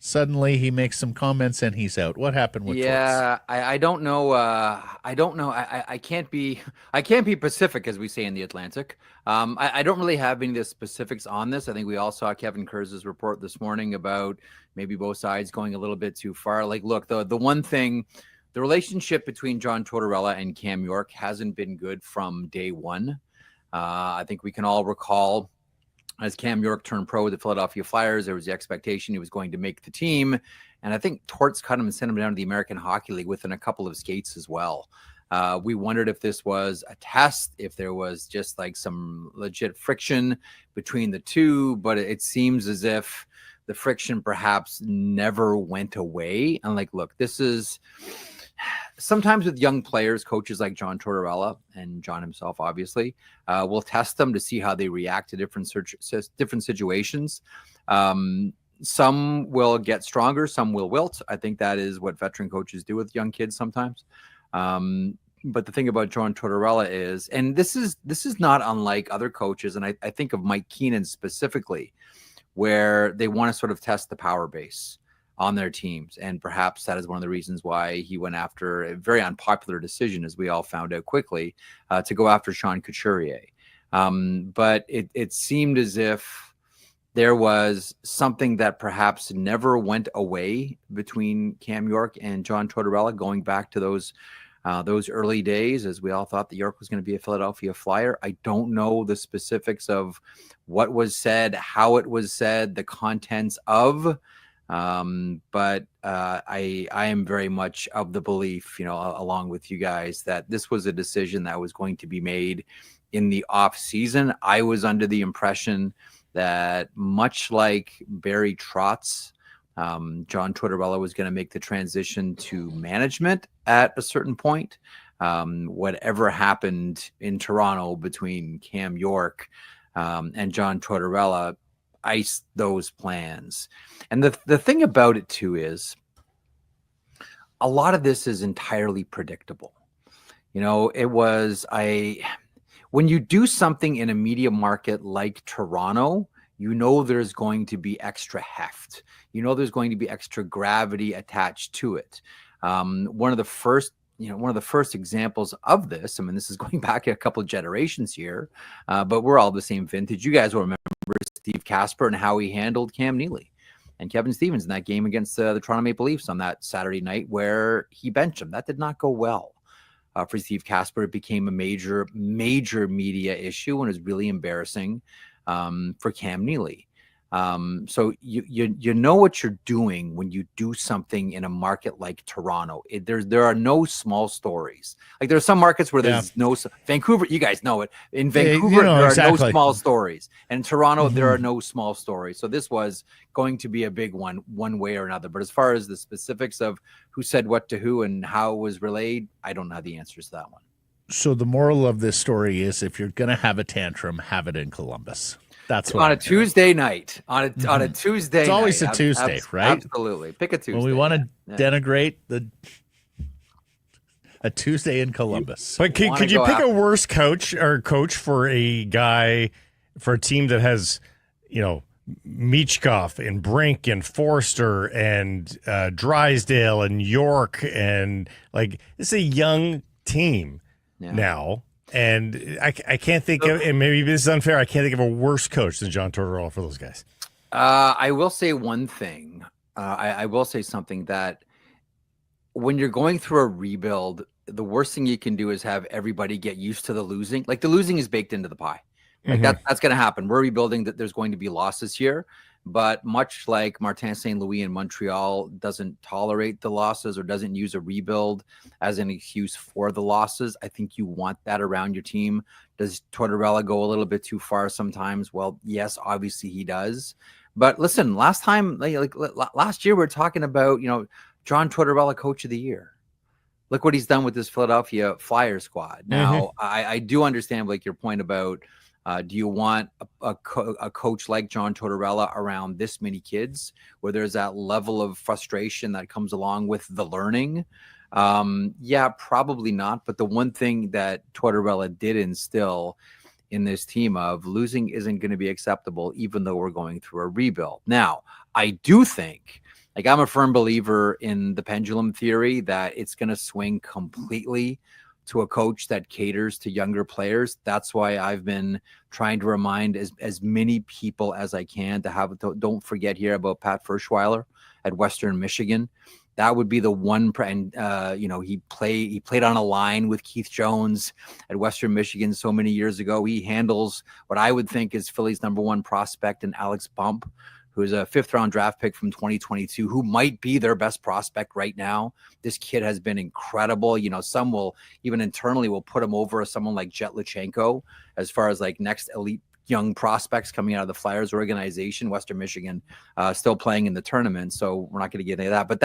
A: suddenly he makes some comments and he's out. What happened with Torts?
E: I don't know. I don't know. I can't be Pacific, as we say in the Atlantic. I don't really have any of the specifics on this. I think we all saw Kevin Kurz's report this morning about maybe both sides going a little bit too far. Like, look, the one thing, the relationship between John Tortorella and Cam York hasn't been good from day one. I think we can all recall as Cam York turned pro with the Philadelphia Flyers, there was the expectation he was going to make the team. And I think Torts cut him and sent him down to the American Hockey League within a couple of skates as well. We wondered if this was a test, if there was just like some legit friction between the two, but it seems as if the friction perhaps never went away. And like, look, this is sometimes with young players, coaches like John Tortorella and John himself, obviously, will test them to see how they react to different situations. Some will get stronger, some will wilt. I think that is what veteran coaches do with young kids sometimes. But the thing about John Tortorella is, and this is not unlike other coaches, and I think of Mike Keenan specifically, where they want to sort of test the power base on their teams. And perhaps that is one of the reasons why he went after a very unpopular decision, as we all found out quickly, to go after Sean Couturier. But it seemed as if there was something that perhaps never went away between Cam York and John Tortorella, going back to those early days, as we all thought that York was going to be a Philadelphia Flyer. I don't know the specifics of what was said, how it was said, the contents of, but I am very much of the belief, along with you guys, that this was a decision that was going to be made in the off season. I was under the impression that, much like Barry Trotz, John Tortorella was going to make the transition to management at a certain point. Whatever happened in Toronto between Cam York and John Tortorella iced those plans. And the thing about it too is, a lot of this is entirely predictable. When you do something in a media market like Toronto, there's going to be extra heft. There's going to be extra gravity attached to it. One of the first examples of this, this is going back a couple of generations here, but we're all the same vintage. You guys will remember Steve Casper and how he handled Cam Neely and Kevin Stevens in that game against the Toronto Maple Leafs on that Saturday night, where he benched him. That did not go well for Steve Casper. It became a major media issue, and it was really embarrassing for Cam Neely. So you know what you're doing when you do something in a market like Toronto. There are no small stories. Like there are some markets where there's no Vancouver. You guys know it. In Vancouver, there are no small stories, and in Toronto there are no small stories. So this was going to be a big one way or another. But as far as the specifics of who said what to who and how it was relayed, I don't know the answers to that one.
A: So the moral of this story is, if you're going to have a tantrum, have it in Columbus. That's what
E: on a Tuesday night. On a Tuesday,
A: it's always
E: night.
A: a Tuesday, right?
E: Absolutely, pick a Tuesday.
A: When we want to denigrate a Tuesday in Columbus.
B: But could you pick a worse coach for a guy, for a team that has, Michkov and Brink and Forster and Drysdale and York, and it's a young team now. And I can't think of, and maybe this is unfair, I can't think of a worse coach than John Tortorella for those guys.
E: I will say one thing. I will say something, that when you're going through a rebuild, the worst thing you can do is have everybody get used to the losing. Like, the losing is baked into the pie. Like that's going to happen. We're rebuilding, that there's going to be losses here. But much like Martin St. Louis in Montreal doesn't tolerate the losses or doesn't use a rebuild as an excuse for the losses, I think you want that around your team. Does Tortorella go a little bit too far sometimes? Well, yes, obviously he does. But listen, last year we were talking about, John Tortorella, Coach of the Year. Look what he's done with this Philadelphia Flyers squad. Now, I do understand, like, your point about, do you want a coach like John Tortorella around this many kids, where there's that level of frustration that comes along with the learning? Yeah, probably not. But the one thing that Tortorella did instill in this team of losing isn't going to be acceptable, even though we're going through a rebuild. Now, I do think, I'm a firm believer in the pendulum theory, that it's going to swing completely to a coach that caters to younger players. That's why I've been trying to remind as many people as I can to have, don't forget here about Pat Ferschweiler at Western Michigan. That would be the one, and he played on a line with Keith Jones at Western Michigan so many years ago. He handles what I would think is Philly's number one prospect, and Alex Bump, who is a 5th-round draft pick from 2022, who might be their best prospect right now. This kid has been incredible. Some will, even internally, will put him over someone like Jet Lachenko as far as next elite young prospects coming out of the Flyers organization. Western Michigan still playing in the tournament, so we're not going to get into that. But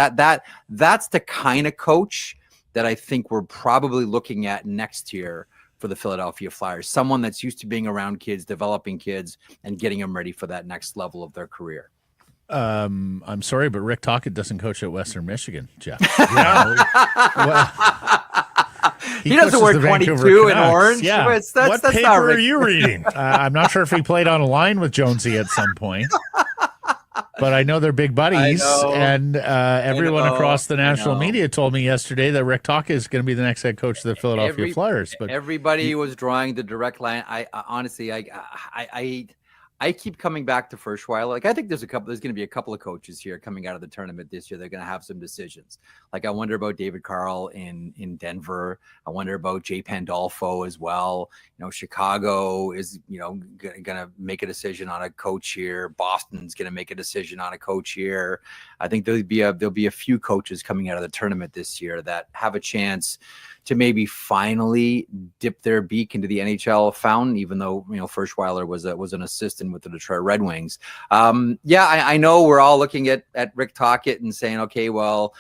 E: that's the kind of coach that I think we're probably looking at next year for the Philadelphia Flyers. Someone that's used to being around kids, developing kids, and getting them ready for that next level of their career.
A: I'm sorry, but Rick Tocchet doesn't coach at Western Michigan, Jeff.
E: He doesn't wear 22 in orange.
A: Yeah.
E: That's
B: what paper are you reading?
A: I'm not sure if he played on a line with Jonesy at some point. But I know they're big buddies, and everyone across the national media told me yesterday that Rick Tocchet is going to be the next head coach of the Philadelphia Flyers. But
E: everybody was drawing the direct line. I honestly, I keep coming back to Ferschweiler. I think there's going to be a couple of coaches here coming out of the tournament this year. They're going to have some decisions. I wonder about David Carl in Denver. I wonder about Jay Pandolfo as well. Chicago is, going to make a decision on a coach here. Boston's going to make a decision on a coach here. I think there'll be a few coaches coming out of the tournament this year that have a chance to maybe finally dip their beak into the NHL fountain, even though, Ferschweiler was an assistant with the Detroit Red Wings. I know we're all looking at Rick Tocchet and saying, okay, well,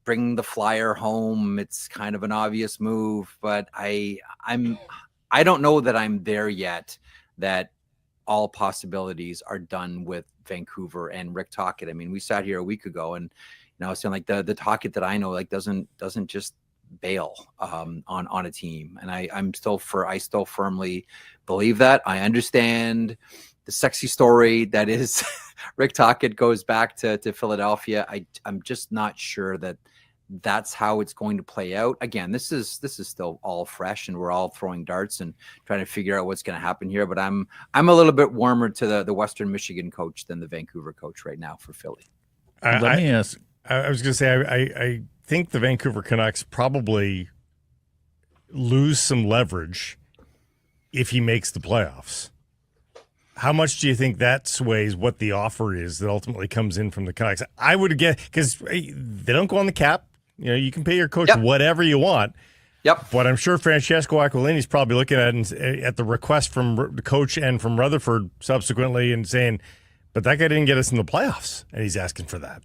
E: bring the Flyer home. It's kind of an obvious move, but I don't know that I'm there yet, that all possibilities are done with Vancouver and Rick Tocchet. I mean, we sat here a week ago and, saying the Tocchet that I know, doesn't just bail on a team. And I still firmly believe that. I understand the sexy story that is Rick Tocchet goes back to Philadelphia. I'm just not sure that that's how it's going to play out. Again, this is still all fresh, and we're all throwing darts and trying to figure out what's going to happen here. But I'm a little bit warmer to the Western Michigan coach than the Vancouver coach right now for Philly.
A: Let me ask.
B: I was going to say, I think the Vancouver Canucks probably lose some leverage if he makes the playoffs. How much do you think that sways what the offer is that ultimately comes in from the Canucks? I would guess, because they don't go on the cap. You know, you can pay your coach whatever you want.
E: Yep.
B: But I'm sure Francesco Aquilini's probably looking at the request from the coach and from Rutherford subsequently and saying, but that guy didn't get us in the playoffs, and he's asking for that.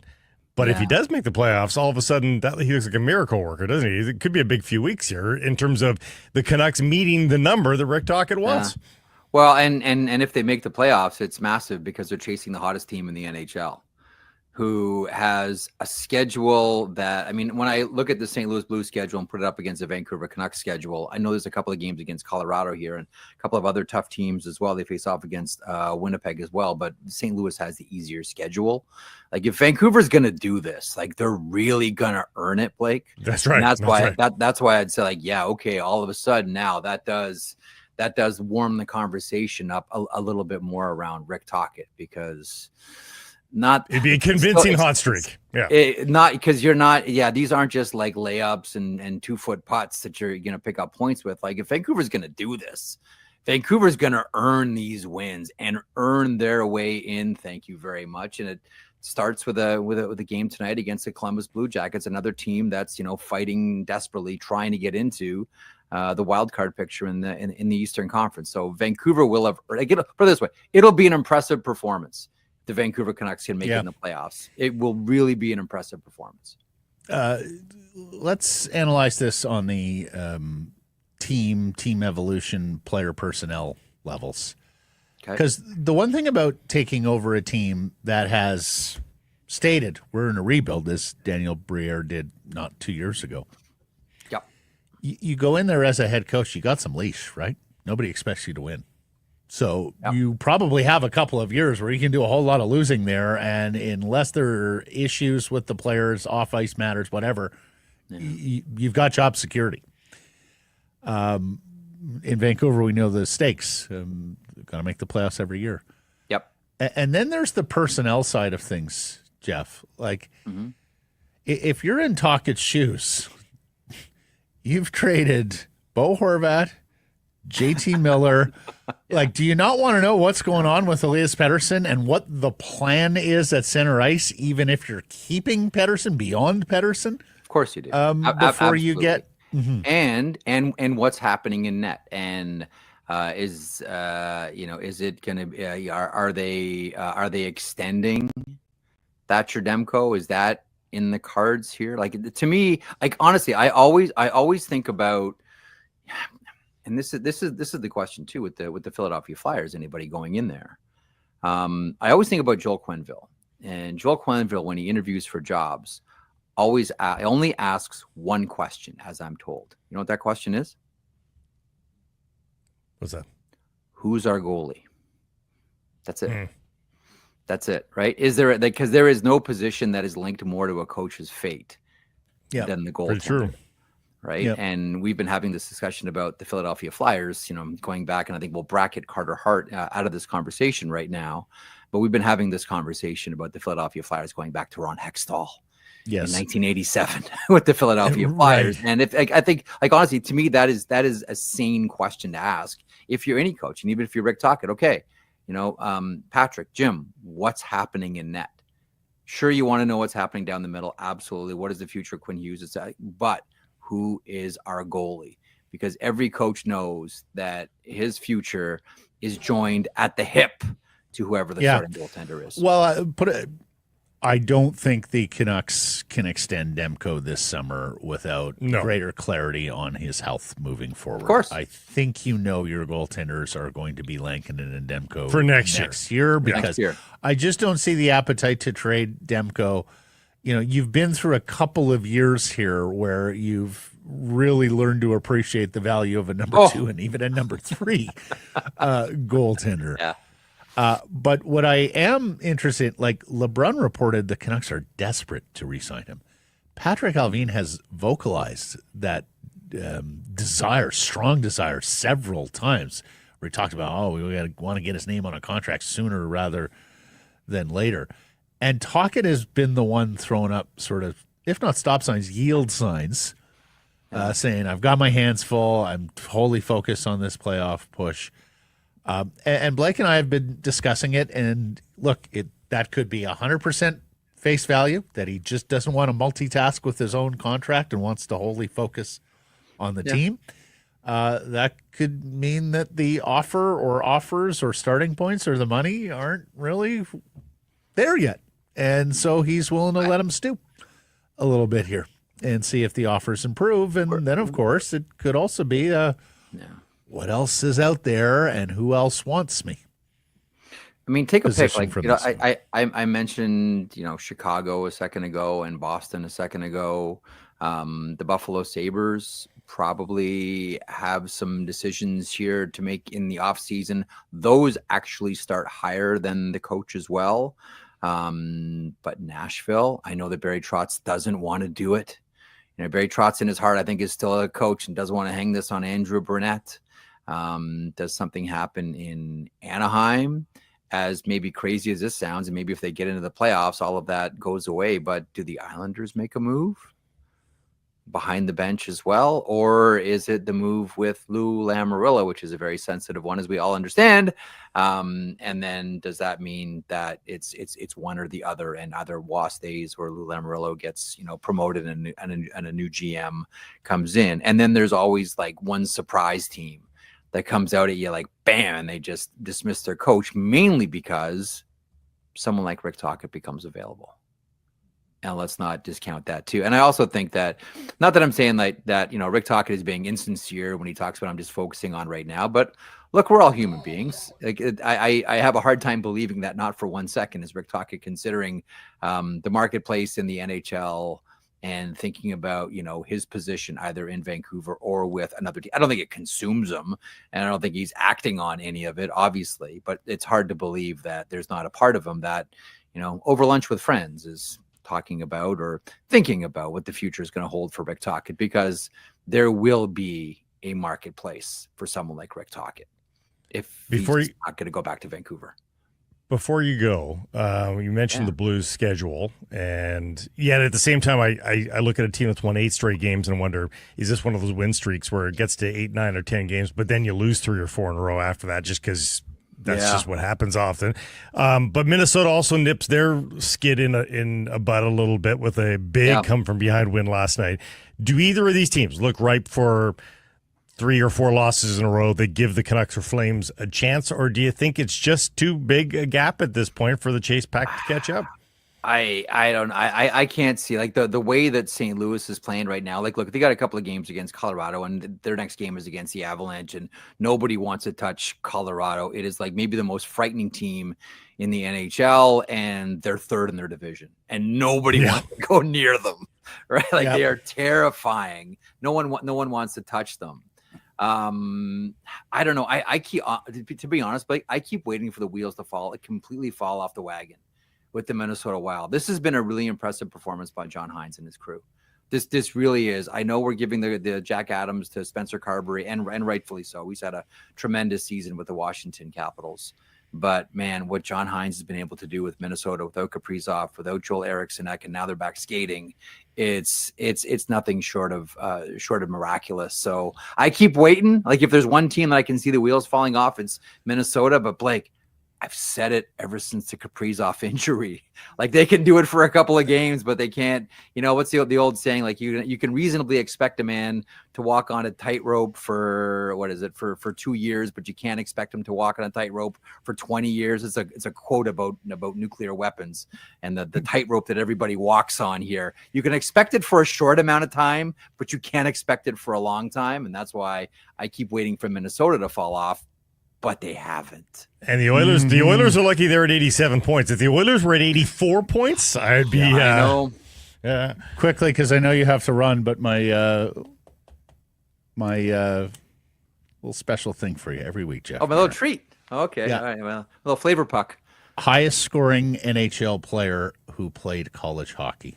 B: But if he does make the playoffs, all of a sudden he looks like a miracle worker, doesn't he? It could be a big few weeks here in terms of the Canucks meeting the number that Rick Tocchet wants.
E: Well, and if they make the playoffs, it's massive because they're chasing the hottest team in the NHL, who has a schedule that, I mean, when I look at the St. Louis Blues schedule and put it up against the Vancouver Canucks schedule, I know there's a couple of games against Colorado here and a couple of other tough teams as well. They face off against Winnipeg as well, but St. Louis has the easier schedule. Like, if Vancouver's going to do this, like, they're really going to earn it, Blake.
B: That's right.
E: And that's why I'd say, like, yeah, okay, all of a sudden now that does warm the conversation up a little bit more around Rick Tocchet, because it'd
B: be a convincing hot streak.
E: Not because you're not. Yeah, these aren't just like layups and 2-foot putts that you're going to pick up points with. Like, if Vancouver's going to do this, Vancouver's going to earn these wins and earn their way in. Thank you very much. And it starts with a game tonight against the Columbus Blue Jackets, another team that's, you know, fighting desperately, trying to get into the wild card picture in the Eastern Conference. So Vancouver will have. Put it this way: it'll be an impressive performance. The Vancouver Canucks can make it in the playoffs. It will really be an impressive performance.
A: Let's analyze this on the team evolution, player personnel levels. Because the one thing about taking over a team that has stated we're in a rebuild, as Daniel Briere did not 2 years ago.
E: Yep.
A: You go in there as a head coach, you got some leash, right? Nobody expects you to win. So you probably have a couple of years where you can do a whole lot of losing there, and unless there are issues with the players, off-ice matters, whatever, you've got job security. In Vancouver, we know the stakes. Got to make the playoffs every year.
E: Yep.
A: And then there's the personnel side of things, Jeff. Like, if you're in Tocchet's shoes, you've traded Bo Horvat, JT Miller. Like, do you not want to know what's going on with Elias Pettersson and what the plan is at center ice, even if you're keeping Pettersson beyond Pettersson?
E: Of course you do.
A: Before you get
E: and what's happening in net, and is it going to be? Are they extending Thatcher Demko? Is that in the cards here? Like, to me, like, honestly, I always think about. And this is the question too with the Philadelphia Flyers. Anybody going in there? I always think about Joel Quenneville, and Joel Quenneville, when he interviews for jobs, only asks one question, as I'm told. You know what that question is?
B: What's that?
E: Who's our goalie? That's it. That's it, right? Is there, because there is no position that is linked more to a coach's fate than the goaltender.
B: True.
E: Right. Yep. And we've been having this discussion about the Philadelphia Flyers, you know, going back, and I think we'll bracket Carter Hart out of this conversation right now. But we've been having this conversation about the Philadelphia Flyers going back to Ron Hextall in 1987 with the Philadelphia Flyers. And I think, like, honestly, to me, that is a sane question to ask if you're any coach, and even if you're Rick Tocchet. Okay, you know, Patrick, Jim, what's happening in net? Sure, you want to know what's happening down the middle. Absolutely. What is the future of Quinn Hughes? But who is our goalie? Because every coach knows that his future is joined at the hip to whoever the starting goaltender is.
A: Well, I don't think the Canucks can extend Demko this summer without greater clarity on his health moving forward.
E: Of course.
A: I think your goaltenders are going to be Lankinen and Demko
B: for next
A: year because I just don't see the appetite to trade Demko. You know, you've been through a couple of years here where you've really learned to appreciate the value of a number 2 and even a number 3 goaltender.
E: Yeah.
A: But what I am interested, like LeBrun reported, the Canucks are desperate to re-sign him. Patrick Allvin has vocalized that strong desire several times where he talked about, we want to get his name on a contract sooner rather than later. And Tocchet has been the one throwing up sort of, if not stop signs, yield signs, saying, I've got my hands full. I'm wholly focused on this playoff push. And Blake and I have been discussing it, and look, that could be 100% face value, that he just doesn't want to multitask with his own contract and wants to wholly focus on the team. That could mean that the offer or offers or starting points or the money aren't really there yet. And so he's willing to let him stoop a little bit here and see if the offers improve. And then, of course, it could also be what else is out there and who else wants me?
E: I mean, take a pick.
A: Position
E: Like,
A: from
E: you know,
A: this
E: I mentioned, you know, Chicago a second ago and Boston a second ago. The Buffalo Sabres probably have some decisions here to make in the offseason. Those actually start higher than the coach as well. But Nashville, I know that Barry Trotz doesn't want to do it. You know, Barry Trotz in his heart, I think, is still a coach and doesn't want to hang this on Andrew Burnett. Does something happen in Anaheim? As maybe crazy as this sounds, and maybe if they get into the playoffs, all of that goes away. But do the Islanders make a move behind the bench as well? Or is it the move with Lou Lamoriello, which is a very sensitive one, as we all understand? And then does that mean that it's one or the other, and either Wass stays or Lou Lamoriello gets, you know, promoted and a new GM comes in? And then there's always like one surprise team that comes out at you like bam, and they just dismiss their coach, mainly because someone like Rick Tocchet becomes available. And let's not discount that too. And I also think that, not that I'm saying like that, you know, Rick Tocchet is being insincere when he talks about I'm just focusing on right now, but look, we're all human beings. Like I have a hard time believing that not for 1 second is Rick Tocchet considering the marketplace in the NHL and thinking about, you know, his position either in Vancouver or with another team. I don't think it consumes him, and I don't think he's acting on any of it, obviously, but it's hard to believe that there's not a part of him that, you know, over lunch with friends is talking about or thinking about what the future is going to hold for Rick Tocchet, because there will be a marketplace for someone like Rick Tocchet if he's not going to go back to Vancouver.
B: Before you go, you mentioned the Blues schedule, and yet at the same time, I look at a team that's won 8 straight games and wonder, is this one of those win streaks where it gets to 8, 9, or 10 games, but then you lose 3 or 4 in a row after that just because that's just what happens often. But Minnesota also nips their skid in a butt a little bit with a big come from behind win last night. Do either of these teams look ripe for 3 or 4 losses in a row that give the Canucks or Flames a chance, or do you think it's just too big a gap at this point for the Chase Pack to catch up?
E: I can't see, like, the way that St. Louis is playing right now. Like, look, they got a couple of games against Colorado, and their next game is against the Avalanche, and nobody wants to touch Colorado. It is like maybe the most frightening team in the NHL, and they're third in their division, and nobody wants to go near them, right? Like they are terrifying. No one wants to touch them. I don't know. I keep, to be honest, but I keep waiting for the wheels to completely fall off the wagon with the Minnesota Wild. This has been a really impressive performance by John Hines and his crew. This really is. I know we're giving the Jack Adams to Spencer Carberry, and rightfully so. He's had a tremendous season with the Washington Capitals. But man, what John Hines has been able to do with Minnesota without Kaprizov, without Joel Eriksson, and now they're back skating, it's nothing short of miraculous. So I keep waiting. Like, if there's one team that I can see the wheels falling off, it's Minnesota. But Blake, I've said it ever since the Kaprizov injury. Like, they can do it for a couple of games, but they can't. You know, what's the old saying? Like, you can reasonably expect a man to walk on a tightrope for for 2 years, but you can't expect him to walk on a tightrope for 20 years. It's a quote about nuclear weapons and the tightrope that everybody walks on here. You can expect it for a short amount of time, but you can't expect it for a long time, and that's why I keep waiting for Minnesota to fall off. But they haven't. And
B: the Oilers are lucky they're at 87 points. If the Oilers were at 84 points, I'd be.
E: I know.
A: Yeah, quickly, because I know you have to run. But my little special thing for you every week, Jeff.
E: Oh, my little treat. Okay, yeah. All right. Well, a little flavor puck.
A: Highest scoring NHL player who played college hockey.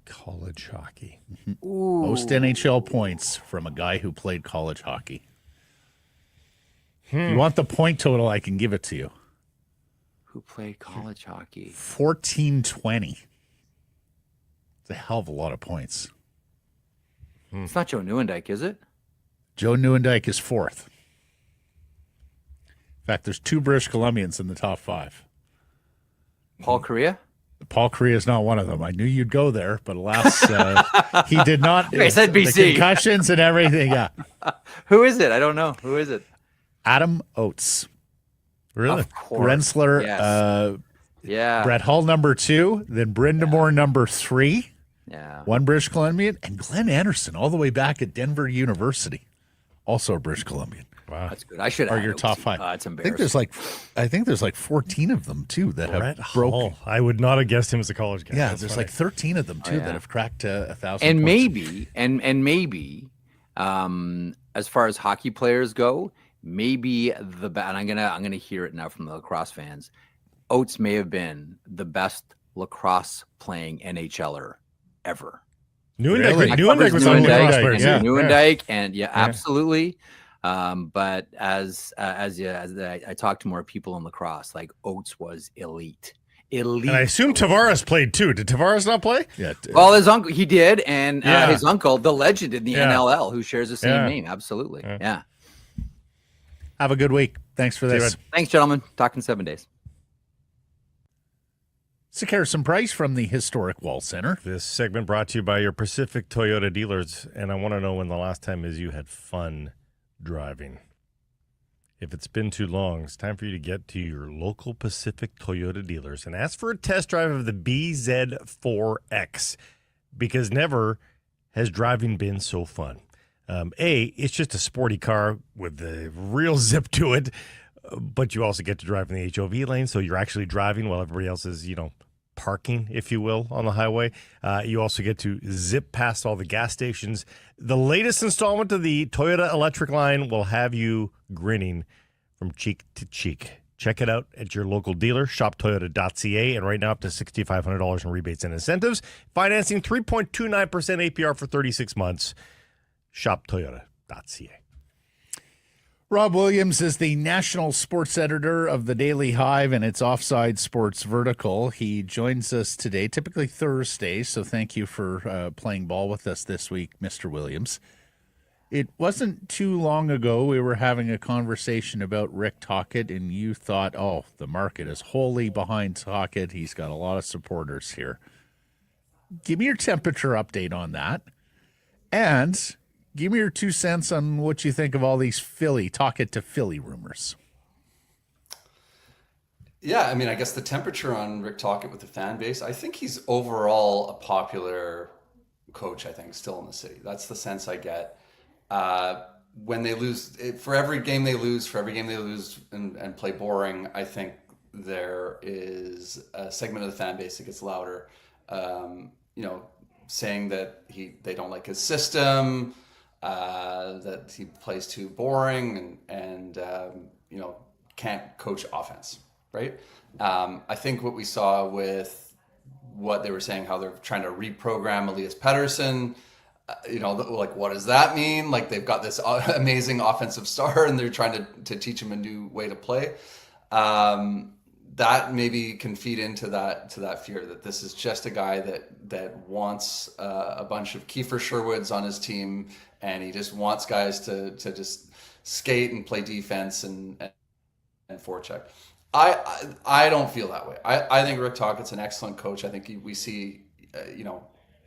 B: College hockey.
E: Ooh.
A: Most NHL points from a guy who played college hockey. You want the point total, I can give it to you.
E: Who played college hockey?
A: 1420. It's a hell of a lot of points.
E: It's not Joe Nieuwendyk, is it?
A: Joe Nieuwendyk is 4th. In fact, there's 2 British Columbians in the top 5.
E: Paul Correa?
A: Paul Correa is not one of them. I knew you'd go there, but alas, he did not.
E: I said BC.
A: The concussions and everything, yeah.
E: Who is it? I don't know. Who is it?
A: Adam Oates.
B: Really?
E: Of course.
A: Rensler,
E: Yes. Yeah.
A: Brett Hull, number 2, then Brindamore, number 3,
E: Yeah.
A: 1 British Columbian, and Glenn Anderson, all the way back at Denver University, also a British Columbian.
B: Wow.
E: That's good. I should
A: Are
E: add
A: your
E: Oates.
A: top 5?
E: It's
A: I
E: embarrassing.
A: think there's like 14 of them too that
B: Brett
A: have broken.
B: Hull. I would not have guessed him as a college guy.
A: Yeah,
B: That's
A: there's
B: funny.
A: like 13 of them too
E: yeah.
A: that have cracked 1,000.
E: And
A: points.
E: maybe, and maybe, as far as hockey players go, maybe and I'm gonna hear it now from the lacrosse fans. Oates may have been the best lacrosse playing NHLer ever.
A: Really?
B: Nieuwendyk was on the lacrosse players. Yeah.
E: Nieuwendyk, and absolutely. But as I talked to more people in lacrosse, like Oates was elite.
B: And I assume Tavares played too. Did Tavares not play?
A: Yeah.
E: Well, his uncle, he did, and
B: Yeah.
E: his uncle, the legend in the
B: Yeah.
E: NLL, who shares the same
B: Yeah.
E: name. Absolutely. Yeah.
A: Have a good week. Thanks for
B: See you,
A: this.
B: bud.
E: Thanks, gentlemen. Talk in 7 days.
A: Harrison Price from the Historic Wall Center.
B: This segment brought to you by your Pacific Toyota dealers, and I want to know when the last time is you had fun driving. If it's been too long, it's time for you to get to your local Pacific Toyota dealers and ask for a test drive of the BZ4X, because never has driving been so fun. It's just a sporty car with a real zip to it, but you also get to drive in the HOV lane, so you're actually driving while everybody else is, parking, if you will, on the highway. You also get to zip past all the gas stations. The latest installment of the Toyota electric line will have you grinning from cheek to cheek. Check it out at your local dealer, shoptoyota.ca, and right now up to $6,500 in rebates and incentives. Financing 3.29% APR for 36 months. Shoptoyota.ca.
A: Rob Williams is the national sports editor of the Daily Hive and its Offside Sports vertical. He joins us today, typically Thursday, so thank you for playing ball with us this week, Mr. Williams. It wasn't too long ago we were having a conversation about Rick Tocchet, and you thought, the market is wholly behind Tocchet. He's got a lot of supporters here. Give me your temperature update on that, and give me your 2 cents on what you think of all these Tocchet to Philly rumors.
F: Yeah, I mean, I guess the temperature on Rick Tocchet with the fan base, I think he's overall a popular coach, I think, still in the city. That's the sense I get. When they lose, for every game they lose and play boring, I think there is a segment of the fan base that gets louder, saying that they don't like his system, that he plays too boring and can't coach offense, right? I think what we saw with what they were saying, how they're trying to reprogram Elias Pettersson, what does that mean? Like, they've got this amazing offensive star and they're trying to teach him a new way to play. That maybe can feed into that fear that this is just a guy that wants a bunch of Kefir Sherwoods on his team, and he just wants guys to just skate and play defense and forecheck. I don't feel that way. I think Rick Tocchet's an excellent coach. I think we see,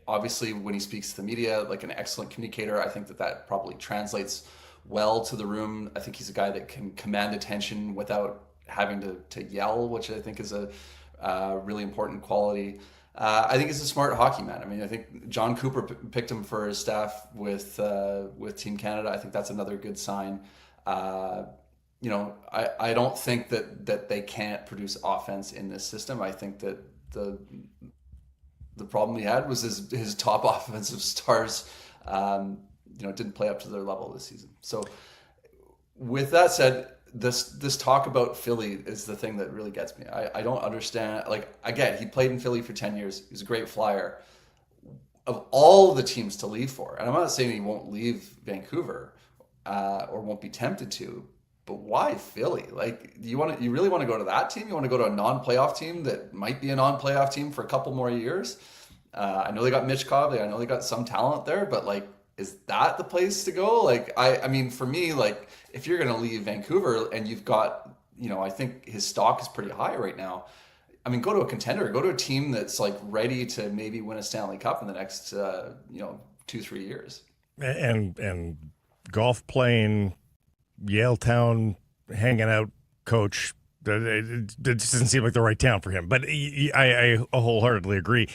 F: obviously when he speaks to the media, like an excellent communicator. I think that probably translates well to the room. I think he's a guy that can command attention without having to yell, which I think is a really important quality. I think he's a smart hockey man. I mean, I think John Cooper picked him for his staff with Team Canada. I think that's another good sign. I don't think that they can't produce offense in this system. I think that the problem he had was his top offensive stars, didn't play up to their level this season. So with that said, this talk about Philly is the thing that really gets me. I don't understand. Like, again, he played in Philly for 10 years. He's a great flyer. Of all the teams to leave for, and I'm not saying he won't leave Vancouver or won't be tempted to, but why Philly? Like, you really want to go to that team? You want to go to a non-playoff team that might be a non-playoff team for a couple more years? I know they got Mitch Cobb. I know they got some talent there, but like, is that the place to go? Like, I mean, for me, like, if you're going to leave Vancouver and you've got, I think his stock is pretty high right now. I mean, go to a contender, go to a team that's like ready to maybe win a Stanley Cup in the next, 2-3 years.
B: And golf playing, Yaletown hanging out coach. It doesn't seem like the right town for him, but I wholeheartedly agree.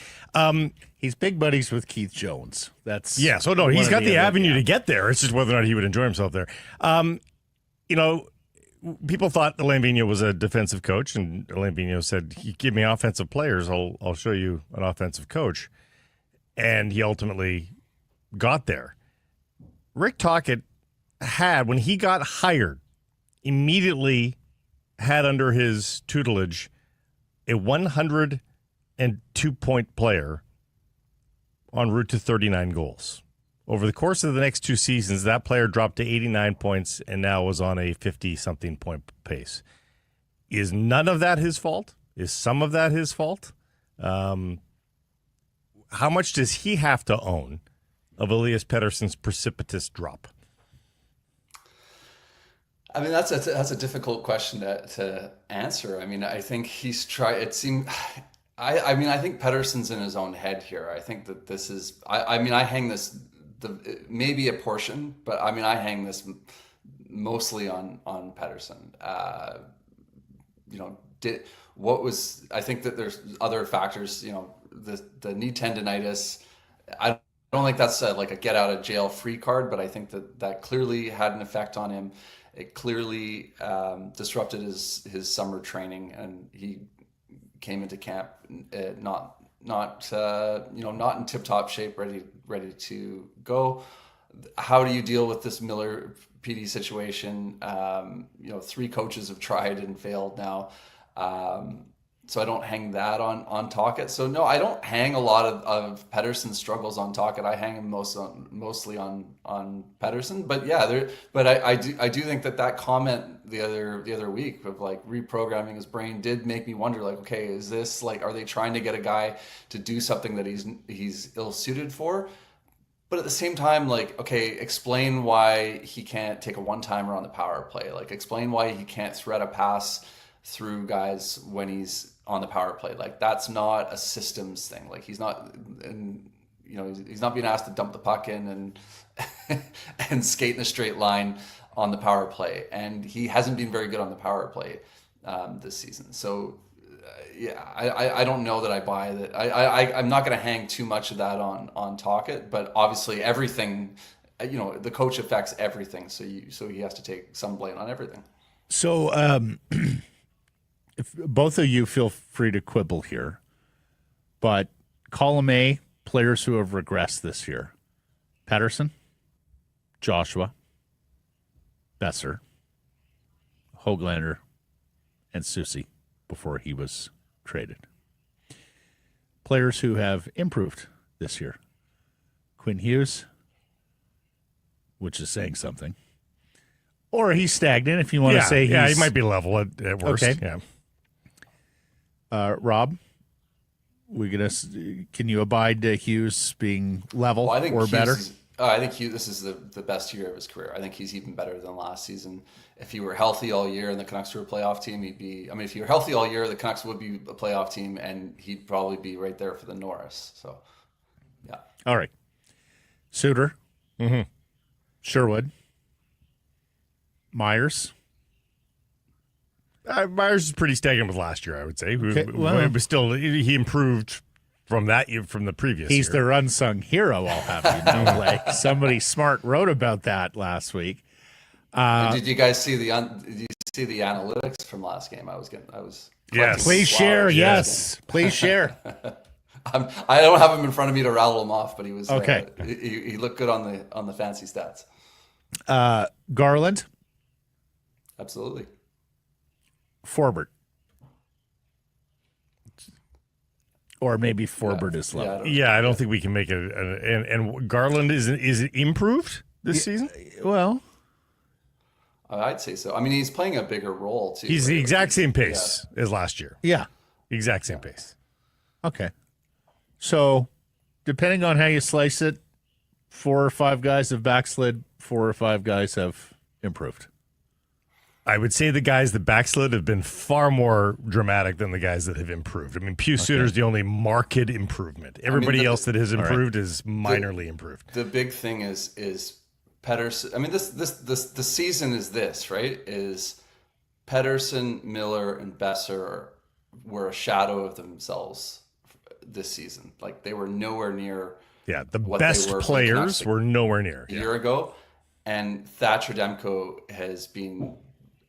A: He's big buddies with Keith Jones. That's
B: So no, he's got the avenue to get there. It's just whether or not he would enjoy himself there. People thought Alain Vigneault was a defensive coach, and Alain Vigneault said, "You give me offensive players, I'll show you an offensive coach," and he ultimately got there. Rick Tocchet had, when he got hired, immediately had under his tutelage a 102-point player en route to 39 goals. Over the course of the next 2 seasons, that player dropped to 89 points and now was on a 50-something point pace. Is none of that his fault? Is some of that his fault? How much does he have to own of Elias Pettersson's precipitous drop?
F: I mean, that's a difficult question to answer. I mean, I think he's tried. It seemed. I mean, I think Pettersson's in his own head here. I think that this is. I mean, I hang this. Maybe a portion, but I mean, I hang this mostly on Pettersson. I think that there's other factors. The knee tendonitis. I don't think that's like a get out of jail free card, but I think that clearly had an effect on him. It clearly disrupted his summer training, and he came into camp not in tip-top shape, ready to go. How do you deal with this Miller PD situation? 3 coaches have tried and failed now. So I don't hang that on Tocchet. So no, I don't hang a lot of Pettersson's struggles on Tocchet. I hang him mostly on Pettersson. But yeah, I do think that comment the other week of like reprogramming his brain did make me wonder, like, okay, is this like, are they trying to get a guy to do something that he's ill-suited for? But at the same time, like, okay, explain why he can't take a one-timer on the power play. Like, explain why he can't thread a pass through guys when he's on the power play. Like, that's not a systems thing. Like, he's not being asked to dump the puck in and skate in a straight line on the power play. And he hasn't been very good on the power play this season. So I don't know that I buy that. I'm not going to hang too much of that on Tocchet, but obviously everything, the coach affects everything. So he has to take some blame on everything.
A: So, if both of you feel free to quibble here, but column A, players who have regressed this year: Pettersson, Joshua, Besser, Höglander, and Susie before he was traded. Players who have improved this year: Quinn Hughes, which is saying something, or he's stagnant if you want to say
B: he might be level at worst.
A: Okay.
B: Yeah.
A: Rob, can you abide Hughes being level or better?
F: I think Hughes, this is the best year of his career. I think he's even better than last season. If he were healthy all year and the Canucks were a playoff team, if he were healthy all year, the Canucks would be a playoff team, and he'd probably be right there for the Norris. So, yeah.
A: All right. Suter.
B: Mm-hmm.
A: Sherwood. Myers.
B: Myers is pretty stagnant with last year, I would say.
A: Okay,
B: But still, he improved from that year, from the previous
A: He's
B: year.
A: their unsung hero, I'll have you know. Like, somebody smart wrote about that last week.
F: Did you guys see the analytics from last game? I was
B: Yes.
A: Please share. Yes. Please share.
F: I don't have him in front of me to rattle him off, but he was
A: okay.
F: He looked good on the fancy stats.
A: Garland.
F: Absolutely.
A: Forbert. Or maybe Forbert is low.
B: I don't think we can make it. And Garland is it improved this season?
A: Well,
F: I'd say so. I mean, he's playing a bigger role too.
B: He's the exact same pace as last year.
A: Yeah.
B: Exact same pace.
A: Okay. So, depending on how you slice it, 4 or 5 guys have backslid, 4 or 5 guys have improved.
B: I would say the guys that backslid have been far more dramatic than the guys that have improved. I mean, Pius Suter's the only marked improvement. Everybody else that has improved is minorly improved.
F: The big thing is Pedersen. I mean, the season is this, right? Is Pedersen, Miller, and Besser were a shadow of themselves this season. Like, they were nowhere near.
B: Yeah, the best players were nowhere near
F: a year ago, and Thatcher Demko has been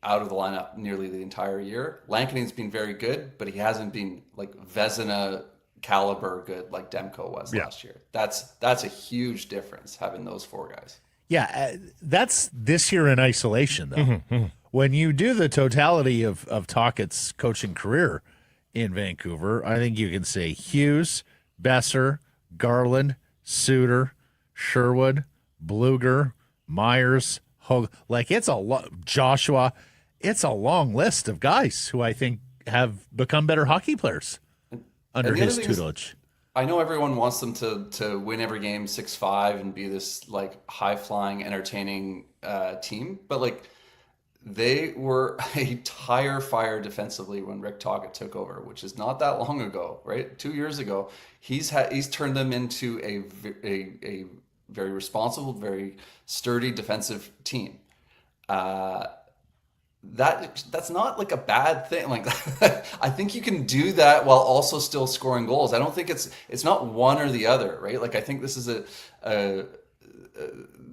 F: out of the lineup nearly the entire year. Lankinen's been very good, but he hasn't been like Vezina caliber good like Demko was last year. That's a huge difference having those 4 guys.
A: Yeah, that's this year in isolation, though. When you do the totality of Tocchet's coaching career in Vancouver, I think you can say Hughes, Besser, Garland, Suter, Sherwood, Bluger, Myers, Hogue. Like, it's Joshua. It's a long list of guys who I think have become better hockey players under his tutelage.
F: I know everyone wants them to win every game 6-5 and be this like high flying, entertaining team, but like they were a tire fire defensively when Rick Tocchet took over, which is not that long ago, right? 2 years ago. He's turned them into a very responsible, very sturdy defensive team. That's not like a bad thing. Like, I think you can do that while also still scoring goals. I don't think it's not one or the other, right? Like, I think this is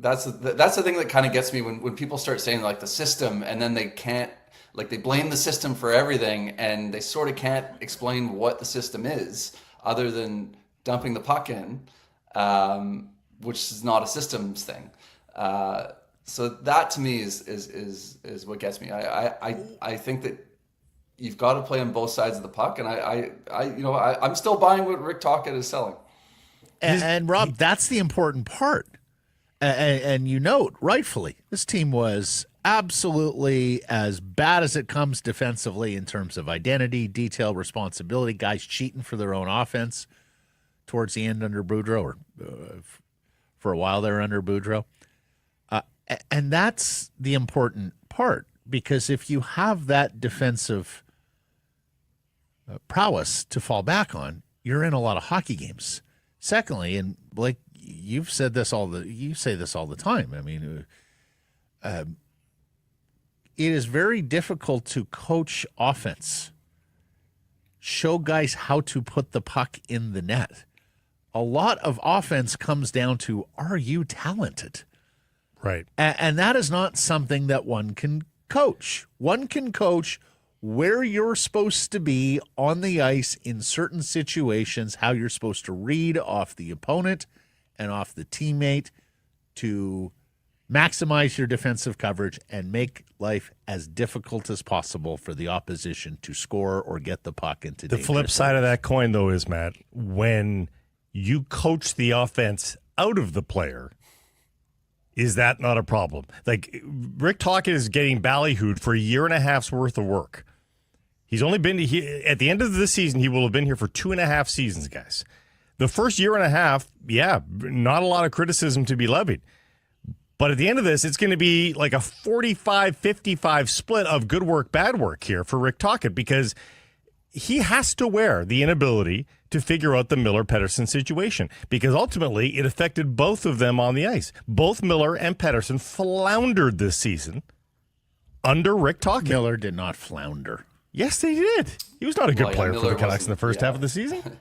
F: that's the thing that kind of gets me when people start saying like the system, and then they can't, like, they blame the system for everything, and they sort of can't explain what the system is other than dumping the puck in, which is not a systems thing. So that to me is what gets me. I think that you've got to play on both sides of the puck, and I'm still buying what Rick Tocchet is selling.
A: And Rob, that's the important part. And you note rightfully, this team was absolutely as bad as it comes defensively in terms of identity, detail, responsibility. Guys cheating for their own offense towards the end under Boudreau, or for a while there under Boudreau. And that's the important part, because if you have that defensive prowess to fall back on, you're in a lot of hockey games. Secondly, and like you say this all the time. I mean, it is very difficult to coach offense, show guys how to put the puck in the net. A lot of offense comes down to, are you talented?
B: Right.
A: And that is not something that one can coach. One can coach where you're supposed to be on the ice in certain situations, how you're supposed to read off the opponent and off the teammate to maximize your defensive coverage and make life as difficult as possible for the opposition to score or get the puck into
B: the flip side of that coin, though, is, Matt, when you coach the offense out of the player, is that not a problem? Like, Rick Tocchet is getting ballyhooed for a year and a half's worth of work. He's only been at the end of this season, he will have been here for 2.5 seasons, guys. The first year and a half, not a lot of criticism to be levied. But at the end of this, it's going to be like a 45-55 split of good work, bad work here for Rick Tocchet, because he has to wear the inability to figure out the Miller-Pedersen situation, because ultimately it affected both of them on the ice. Both Miller and Pedersen floundered this season under Rick Tocchet.
A: Miller did not flounder.
B: Yes, they did. He was not a good player for the Canucks in the first half of the season.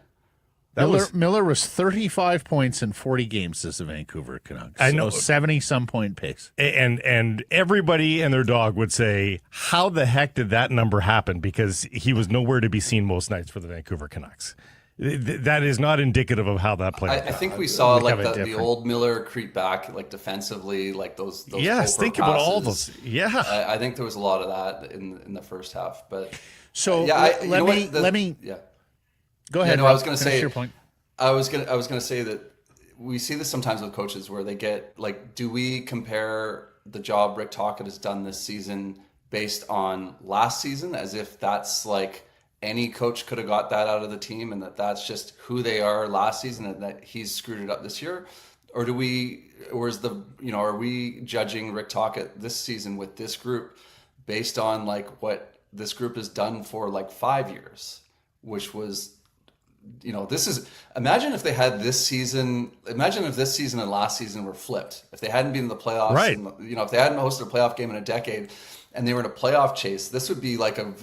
A: Miller was 35 points in 40 games as a Vancouver Canucks.
B: I know.
A: 70-some point pace.
B: And everybody and their dog would say, how the heck did that number happen? Because he was nowhere to be seen most nights for the Vancouver Canucks. That is not indicative of how that played.
F: I think we saw like the old Miller creep back, like defensively, like those
B: yes, think about all those. Yeah,
F: I think there was a lot of that in the first half. But
A: so let me go ahead.
F: I was going to say
A: your point.
F: I was going to say that we see this sometimes with coaches where they get like, do we compare the job Rick Tocchet has done this season based on last season, as if that's like any coach could have got that out of the team and that's just who they are last season and that he's screwed it up this year? or are we judging Rick Tocchet this season with this group based on like what this group has done for like 5 years, which was, imagine if they had this season, imagine if this season and last season were flipped, if they hadn't been in the playoffs,
B: right.
F: and, if they hadn't hosted a playoff game in a decade and they were in a playoff chase, this would be like a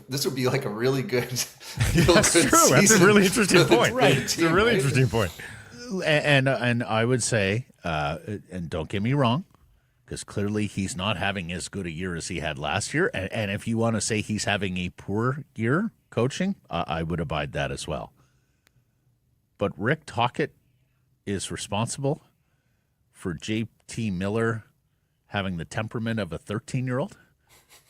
F: really good,
B: That's
F: good
B: true. That's a really interesting point.
F: Right.
B: It's a really interesting point.
A: And I would say, and don't get me wrong, because clearly he's not having as good a year as he had last year. And if you want to say he's having a poor year coaching, I would abide that as well. But Rick Tocchet is responsible for JT Miller having the temperament of a 13-year-old,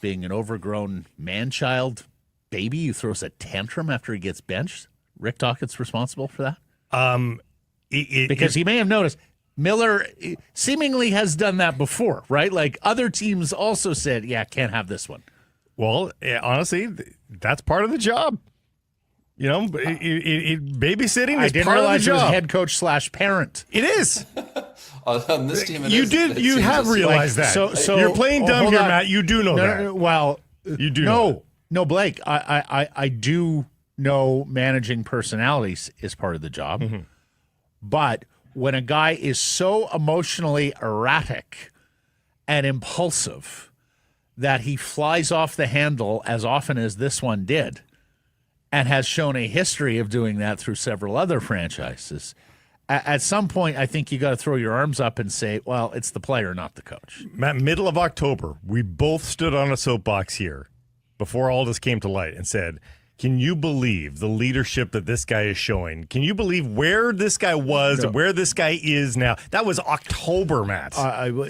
A: being an overgrown man-child baby who throws a tantrum after he gets benched. Rick Tocchet's responsible for that? Because you may have noticed Miller seemingly has done that before, right? Like other teams also said, yeah, can't have this one.
B: Well, honestly, that's part of the job. Babysitting
A: I
B: is
A: didn't
B: part of the
A: realize it was
B: job.
A: head coach / parent.
B: It is.
F: On this team,
B: You have realized that.
A: So
B: you're playing dumb
A: hold
B: here,
A: on.
B: Matt. You do know that.
A: No, well,
B: You do know that.
A: No, Blake. I do know managing personalities is part of the job.
B: Mm-hmm.
A: But when a guy is so emotionally erratic and impulsive that he flies off the handle as often as this one did, and has shown a history of doing that through several other franchises, at some point, I think you got to throw your arms up and say, well, it's the player, not the coach.
B: Matt, middle of October, we both stood on a soapbox here before all this came to light and said, can you believe the leadership that this guy is showing? Can you believe where this guy was and where this guy is now? That was October, Matt.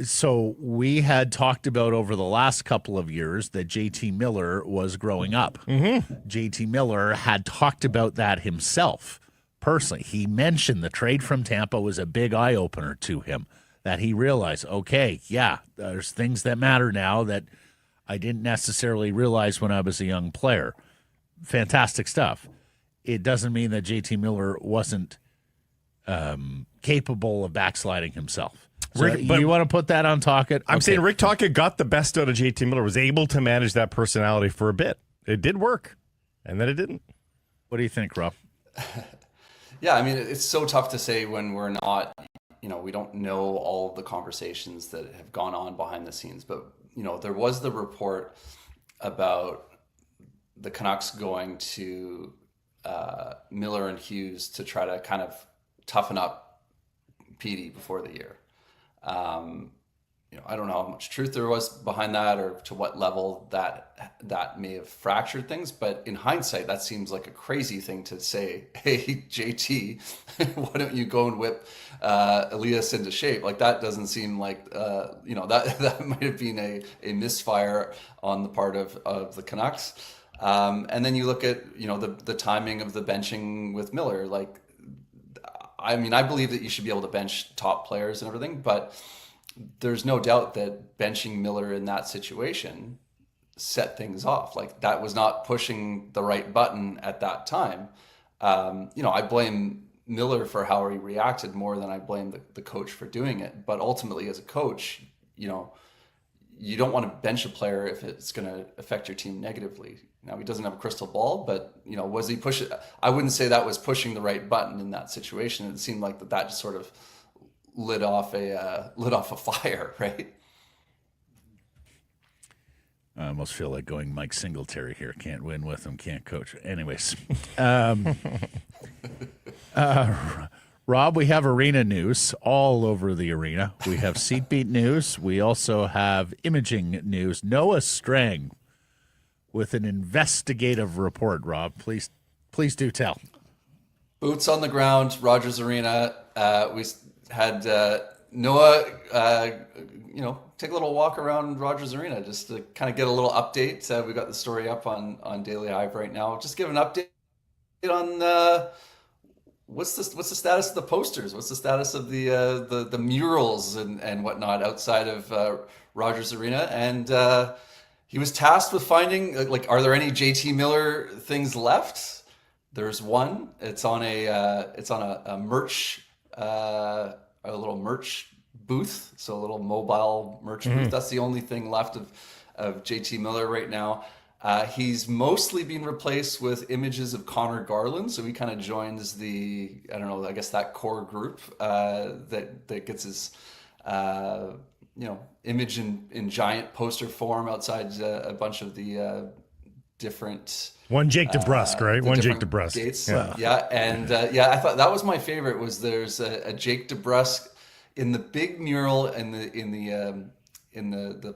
A: So we had talked about over the last couple of years that JT Miller was growing up. Mm-hmm. JT Miller had talked about that himself personally. He mentioned the trade from Tampa was a big eye-opener to him, that he realized, okay, yeah, there's things that matter now that I didn't necessarily realize when I was a young player. Fantastic stuff. It doesn't mean that JT Miller wasn't capable of backsliding himself. So you want to put that on Tocchet?
B: I'm saying Rick Tocchet got the best out of JT Miller, was able to manage that personality for a bit. It did work, and then it didn't.
A: What do you think, Rob?
F: Yeah, I mean, it's so tough to say when we're not, we don't know all of the conversations that have gone on behind the scenes. But, there was the report about the Canucks going to Miller and Hughes to try to kind of toughen up Petey before the year. I don't know how much truth there was behind that or to what level that may have fractured things. But in hindsight, that seems like a crazy thing to say, hey, JT, why don't you go and whip Elias into shape? Like that doesn't seem like, that might have been a misfire on the part of the Canucks. And then you look at, the timing of the benching with Miller. Like, I mean, I believe that you should be able to bench top players and everything, but there's no doubt that benching Miller in that situation set things off. Like that was not pushing the right button at that time. I blame Miller for how he reacted more than I blame the coach for doing it. But ultimately as a coach, you don't want to bench a player if it's going to affect your team negatively. Now he doesn't have a crystal ball, but was he pushing? I wouldn't say that was pushing the right button in that situation. It seemed like that just sort of lit off a fire, right?
A: I almost feel like going Mike Singletary here. Can't win with him, can't coach. Anyways, Rob, we have arena news all over the arena. We have seatbeat news. We also have imaging news. Noah Strang with an investigative report. Rob, please do tell.
F: Boots on the ground, Rogers Arena. We had Noah, take a little walk around Rogers Arena just to kind of get a little update. We got the story up on Daily Hive right now. Just give an update on what's the status of the posters? What's the status of the murals and whatnot outside of Rogers Arena? And he was tasked with finding are there any JT Miller things left? There's one. It's on a merch a little merch booth, so a little mobile merch booth. That's the only thing left of JT Miller right now. He's mostly been replaced with images of Connor Garland, so he kind of joins the, I don't know, I guess that core group that gets his image in giant poster form outside a bunch of the different
B: one Jake DeBrusque, right? One Jake
F: different
B: DeBrusque.
F: gates.
B: Yeah.
F: And I thought that was my favorite. Was there's a Jake DeBrusque in the big mural in the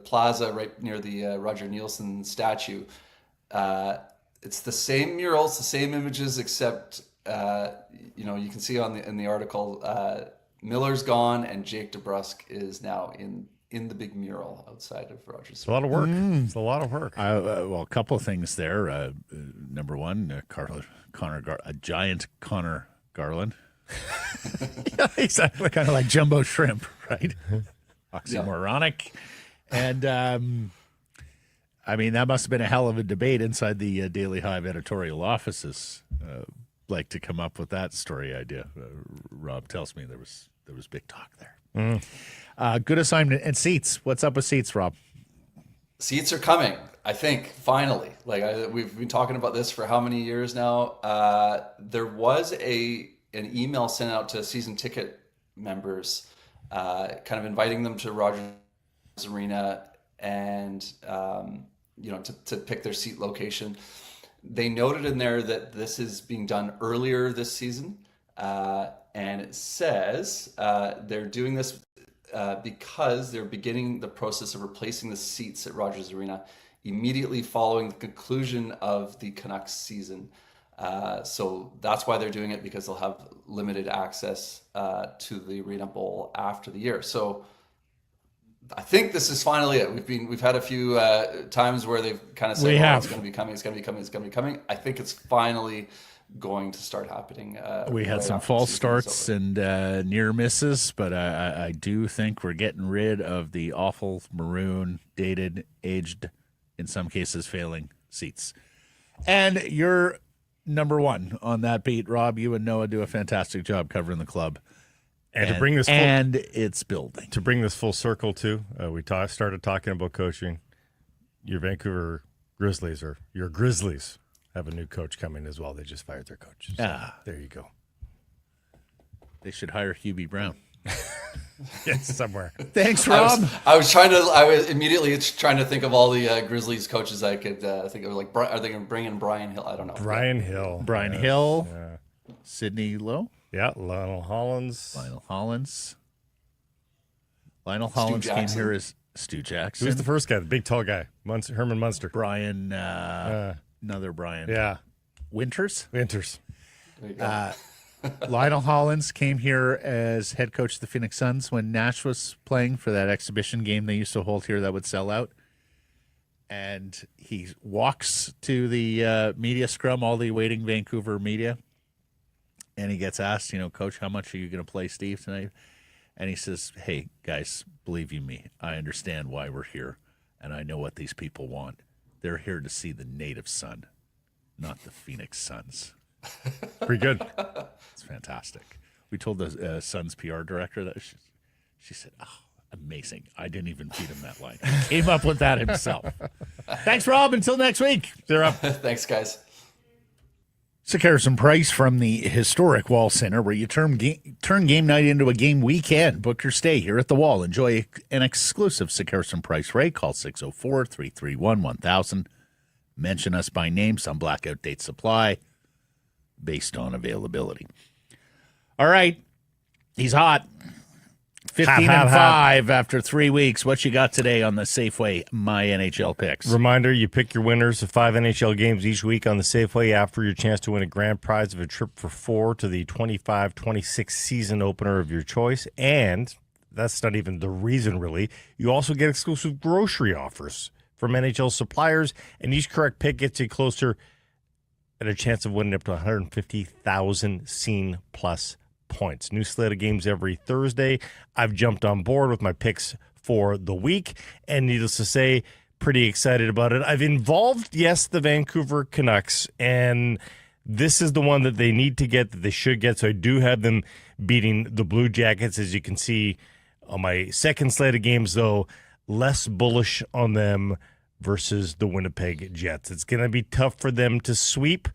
F: plaza right near the Roger Nielsen statue. It's the same mural, it's the same images, except you can see in the article Miller's gone and Jake DeBrusque is now in the big mural outside of Rogers.
B: It's a lot of work. It's a lot of work.
A: Well, a couple of things there. Number one, a giant Connor Garland.
B: Yeah, exactly.
A: Kind of like jumbo shrimp, right? Oxymoronic. And that must have been a hell of a debate inside the Daily Hive editorial offices. Like to come up with that story idea. Rob tells me there was big talk there. Good assignment. And seats. What's up with seats, Rob?
F: Seats are coming, I think, finally. We've been talking about this for how many years now? There was an email sent out to season ticket members, kind of inviting them to Rogers Arena and to pick their seat location. They noted in there that this is being done earlier this season, and it says they're doing this because they're beginning the process of replacing the seats at Rogers Arena immediately following the conclusion of the Canucks season. So that's why they're doing it, because they'll have limited access to the Arena Bowl after the year. So I think this is finally it. We've had a few times where they've kind of said, it's going to be coming, it's going to be coming, it's going to be coming. I think it's finally going to start happening.
A: We had some false starts and near misses, but I do think we're getting rid of the awful maroon, dated, aged, in some cases failing seats. And you're number one on that beat, Rob. You and Noah do a fantastic job covering the club.
B: And to bring this
A: it's building.
B: To bring this full circle too, we started talking about coaching. Your Vancouver Grizzlies, or your Grizzlies, have a new coach coming as well. They just fired their coach. So there you go.
A: They should hire Hubie Brown.
B: Yes, somewhere.
A: Thanks, Rob.
F: I was immediately trying to think of all the Grizzlies coaches I could think of. Like, are they going to bring in Brian Hill? I don't know.
B: Brian Hill.
A: Hill. Sidney Lowe.
B: Yeah, Lionel Hollins.
A: Lionel Hollins came here as Stu Jackson.
B: Who's the first guy? The big tall guy. Herman Munster.
A: Brian, another Brian.
B: Yeah.
A: Winters.
F: There you go.
A: Lionel Hollins came here as head coach of the Phoenix Suns when Nash was playing for that exhibition game they used to hold here that would sell out. And he walks to the media scrum, all the waiting Vancouver media, and he gets asked, Coach, how much are you going to play Steve tonight? And he says, hey, guys, believe you me, I understand why we're here, and I know what these people want. They're here to see the native Sun, not the Phoenix Suns.
B: Pretty good.
A: It's fantastic. We told the Suns PR director that. She said, oh, amazing. I didn't even feed him that line. He came up with that himself. Thanks, Rob. Until next week.
B: They're up.
F: Thanks, guys.
A: Harrison Price from the historic Wall Center, where you turn game night into a game weekend. Book your stay here at the Wall. Enjoy an exclusive Harrison Price rate. Call 604-331-1000. Mention us by name. Some blackout date supply based on availability. All right. He's hot. 15-5 after 3 weeks. What you got today on the Safeway My NHL Picks?
B: Reminder, you pick your winners of 5 NHL games each week on the Safeway app for your chance to win a grand prize of a trip for 4 to the 25-26 season opener of your choice. And that's not even the reason, really. You also get exclusive grocery offers from NHL suppliers, and each correct pick gets you closer at a chance of winning up to 150,000 Scene Plus points. New slate of games every Thursday. I've jumped on board with my picks for the week, and needless to say, pretty excited about it. I've involved, yes, the Vancouver Canucks, and This is the one that they need to get, that they should get. So I do have them beating the Blue Jackets. As you can see on my second slate of games, though, less bullish on them versus the Winnipeg Jets. It's going to be tough for them to sweep.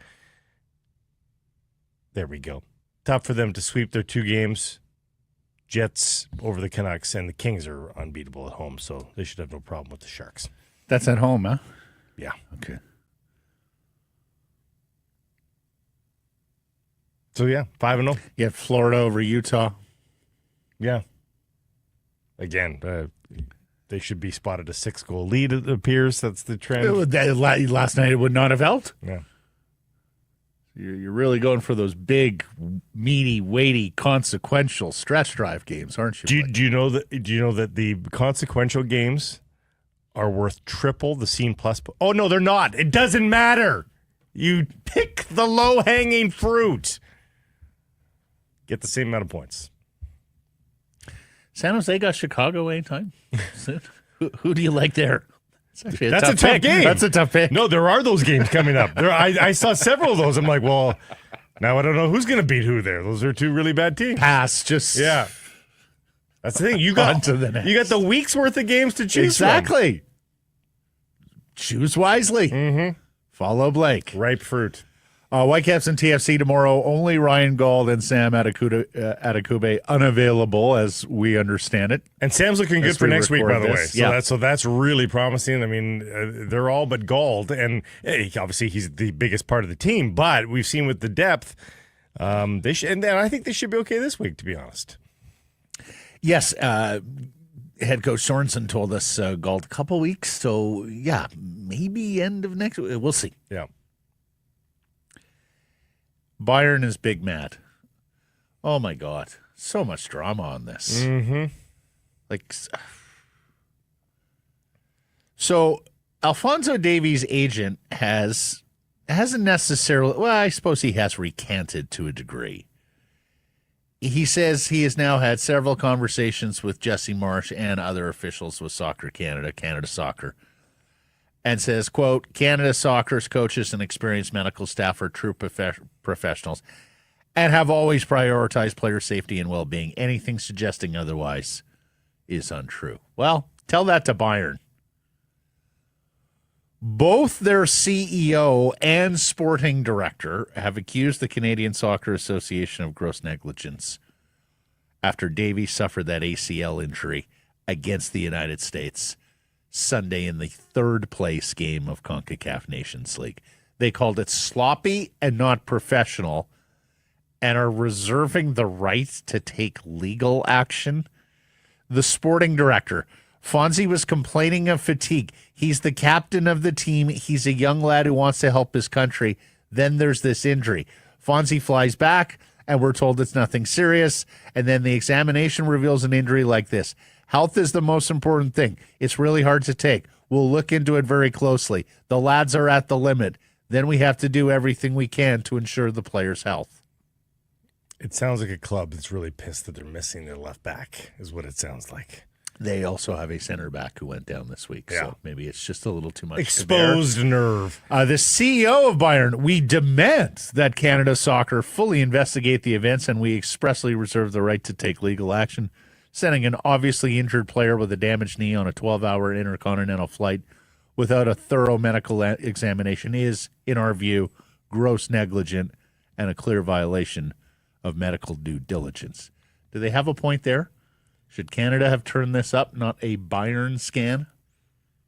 B: There we go. Tough for them to sweep their 2 games. Jets over the Canucks, and the Kings are unbeatable at home, so they should have no problem with the Sharks.
A: That's at home, huh?
B: Yeah.
A: Okay.
B: So, yeah, 5-0.
A: You have Florida over Utah.
B: Yeah. Again, they should be spotted a 6-goal lead, it appears. That's the trend.
A: Last night it would not have helped.
B: Yeah.
A: You're really going for those big, meaty, weighty, consequential stretch drive games, aren't you?
B: Do you know that the consequential games are worth triple the scene plus? Oh no, they're not. It doesn't matter. You pick the low hanging fruit. Get the same amount of points.
A: San Jose got Chicago anytime soon. Who do you like there?
B: That's a tough game.
A: That's a tough pick.
B: No, there are those games coming up. I saw several of those. I'm like, well, now I don't know who's going to beat who there. Those are 2 really bad teams.
A: Pass. Just
B: yeah. That's the thing. You got the week's worth of games to choose
A: exactly. Choose wisely.
B: Mm-hmm.
A: Follow Blake.
B: Ripe fruit.
A: Whitecaps and TFC tomorrow. Only Ryan Gauld and Sam Adekube unavailable, as we understand it.
B: And Sam's looking good for next week, by the way.
A: Yeah.
B: So that's really promising. I mean, they're all but Gauld, and obviously he's the biggest part of the team. But we've seen with the depth, they should, and I think they should be okay this week, to be honest.
A: Yes. Head coach Sorensen told us Gauld a couple weeks. So yeah, maybe end of next week. We'll see.
B: Yeah.
A: Bayern is big mad. Oh, my God. So much drama on this.
B: Mm-hmm.
A: So Alphonso Davies' agent hasn't necessarily, well, I suppose he has recanted to a degree. He says he has now had several conversations with Jesse Marsh and other officials with Soccer Canada, Canada Soccer, and says, quote, Canada Soccer's coaches and experienced medical staff are true professionals and have always prioritized player safety and well-being. Anything suggesting otherwise is untrue. Well, tell that to Bayern. Both their CEO and sporting director have accused the Canadian Soccer Association of gross negligence after Davies suffered that ACL injury against the United States Sunday in the 3rd place game of CONCACAF Nations League. They called it sloppy and not professional and are reserving the right to take legal action. The sporting director, Fonzie, was complaining of fatigue. He's the captain of the team. He's a young lad who wants to help his country. Then there's this injury. Fonzie flies back, and we're told it's nothing serious. And then the examination reveals an injury like this. Health is the most important thing. It's really hard to take. We'll look into it very closely. The lads are at the limit. Then we have to do everything we can to ensure the player's health.
B: It sounds like a club that's really pissed that they're missing their left back, is what it sounds like.
A: They also have a center back who went down this week,
B: yeah.
A: So maybe it's just a little too much.
B: Exposed nerve.
A: The CEO of Bayern, we demand that Canada Soccer fully investigate the events, and we expressly reserve the right to take legal action. Sending an obviously injured player with a damaged knee on a 12-hour intercontinental flight without a thorough medical examination is, in our view, gross negligent and a clear violation of medical due diligence. Do they have a point there? Should Canada have turned this up, not a Bayern scan?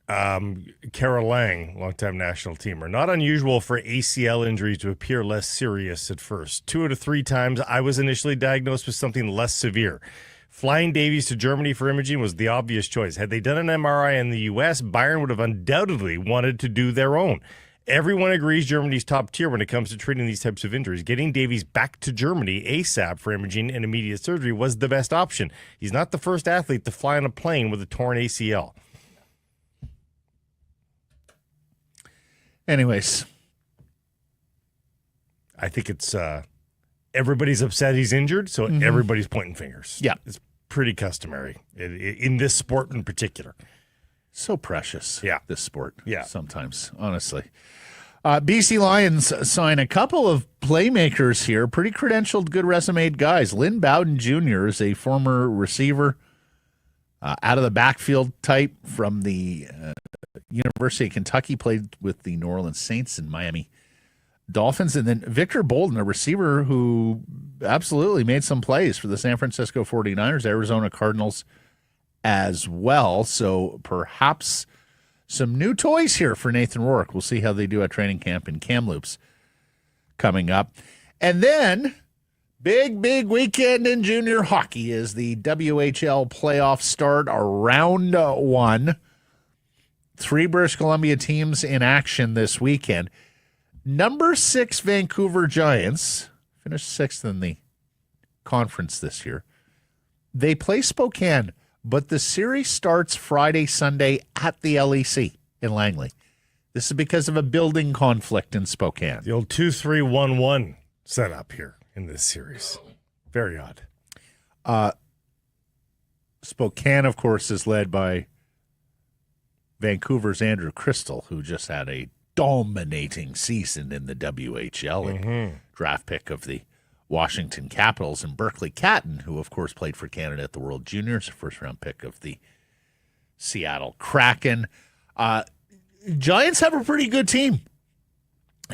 B: Carol Lang, longtime national teamer. Not unusual for ACL injuries to appear less serious at first. 2 out of 3 times I was initially diagnosed with something less severe. Flying Davies to Germany for imaging was the obvious choice. Had they done an MRI in the U.S., Bayern would have undoubtedly wanted to do their own. Everyone agrees Germany's top tier when it comes to treating these types of injuries. Getting Davies back to Germany ASAP for imaging and immediate surgery was the best option. He's not the first athlete to fly on a plane with a torn ACL.
A: Anyways.
B: I think it's everybody's upset he's injured, so everybody's pointing fingers.
A: Yeah.
B: It's pretty customary in this sport in particular.
A: So precious.
B: Yeah.
A: This sport.
B: Yeah.
A: Sometimes, honestly. BC Lions sign a couple of playmakers here, pretty credentialed, good resume guys. Lynn Bowden Jr. is a former receiver, out of the backfield type from the University of Kentucky, played with the New Orleans Saints and Miami Dolphins. And then Victor Bolden, a receiver who absolutely made some plays for the San Francisco 49ers, Arizona Cardinals as well. So perhaps some new toys here for Nathan Rourke. We'll see how they do at training camp in Kamloops coming up. And then big weekend in junior hockey is the WHL playoff start, round one. 3 British Columbia teams in action this weekend. Number 6 Vancouver Giants finished 6th in the conference this year. They play Spokane, but the series starts Friday, Sunday at the LEC in Langley. This is because of a building conflict in Spokane.
B: The old 2-3-1-1 setup here in this series. Very odd.
A: Spokane, of course, is led by Vancouver's Andrew Crystal, who just had a dominating season in the WHL and draft pick of the Washington Capitals, and Berkeley Catton, who, of course, played for Canada at the World Juniors, first-round pick of the Seattle Kraken. Giants have a pretty good team,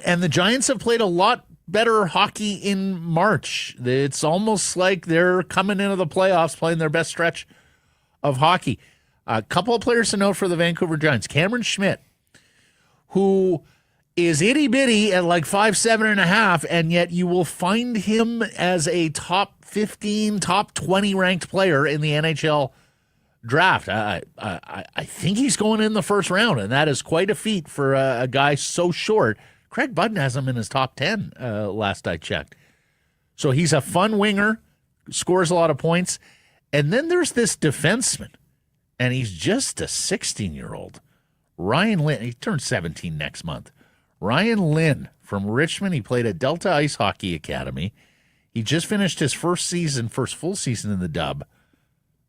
A: and the Giants have played a lot better hockey in March. It's almost like they're coming into the playoffs playing their best stretch of hockey. A couple of players to note for the Vancouver Giants. Cameron Schmidt, who is itty-bitty at like 5'7.5", and yet you will find him as a top 15, top 20 ranked player in the NHL draft. I think he's going in the first round, and that is quite a feat for a guy so short. Craig Budden has him in his top 10 last I checked. So he's a fun winger, scores a lot of points. And then there's this defenseman, and he's just a 16-year-old. Ryan Lynn, he turns 17 next month. Ryan Lynn from Richmond. He played at Delta Ice Hockey Academy. He just finished his first full season in the dub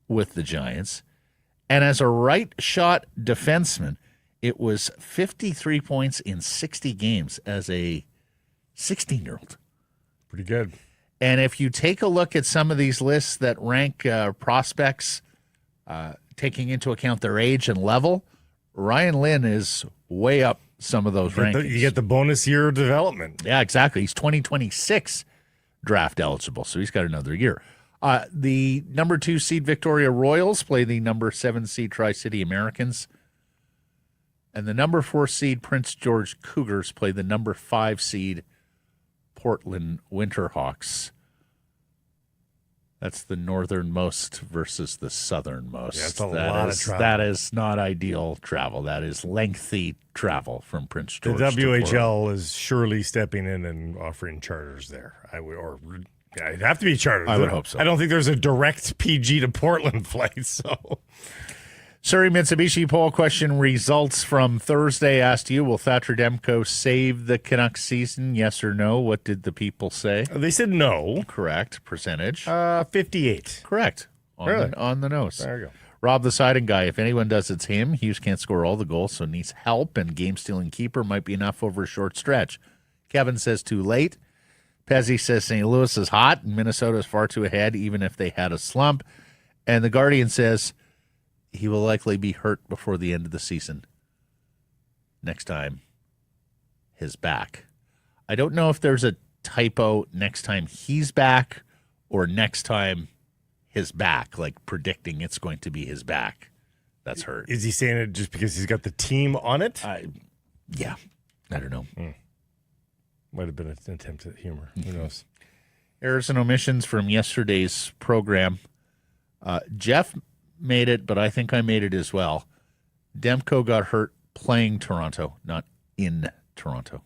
A: with the Giants. And as a right shot defenseman, it was 53 points in 60 games as a 16-year-old.
B: Pretty good.
A: And if you take a look at some of these lists that rank prospects, taking into account their age and level, Ryan Lynn is way up some of those rankings.
B: You get the bonus year of development.
A: Yeah, exactly. He's 2026 draft eligible, so he's got another year. The number 2 seed Victoria Royals play the number 7 seed Tri-City Americans. And the number 4 seed Prince George Cougars play the number 5 seed Portland Winterhawks. That's the northernmost versus the southernmost.
B: Yeah, that's a lot of travel.
A: That is not ideal travel. That is lengthy travel from Prince George.
B: The WHL is surely stepping in and offering charters there. It'd have to be charters.
A: I would hope so.
B: I don't think there's a direct PG to Portland flight. So,
A: Surrey Mitsubishi poll question results from Thursday asked you, will Thatcher Demko save the Canucks season? Yes or no? What did the people say?
B: They said no.
A: Correct. Percentage?
B: 58.
A: Correct.
B: Really?
A: On the nose.
B: There you go.
A: Rob the siding guy. If anyone does, it's him. Hughes can't score all the goals, so needs help, and game-stealing keeper might be enough over a short stretch. Kevin says too late. Pezzi says St. Louis is hot, and Minnesota is far too ahead, even if they had a slump. And the Guardian says he will likely be hurt before the end of the season. Next time, his back. I don't know if there's a typo next time he's back or next time his back, like predicting it's going to be his back that's hurt.
B: Is he saying it just because he's got the team on it?
A: Yeah. I don't know.
B: Might have been an attempt at humor. Who knows?
A: Errors and omissions from yesterday's program. Jeff made it, but I think I made it as well. Demko got hurt playing Toronto, not in Toronto,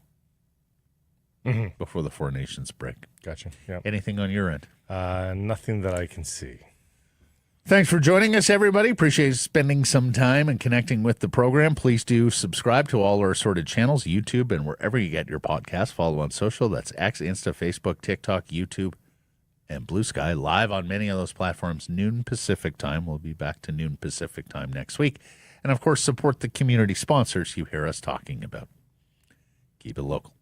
A: before the Four Nations break.
B: Gotcha. Yeah.
A: Anything on your end?
B: Nothing that I can see.
A: Thanks for joining us, everybody. Appreciate spending some time and connecting with the program. Please do subscribe to all our assorted channels, YouTube, and wherever you get your podcasts. Follow on social. That's X, Insta, Facebook, TikTok, YouTube, and Blue Sky. Live on many of those platforms, noon Pacific time. We'll be back to noon Pacific time next week. And, of course, support the community sponsors you hear us talking about. Keep it local.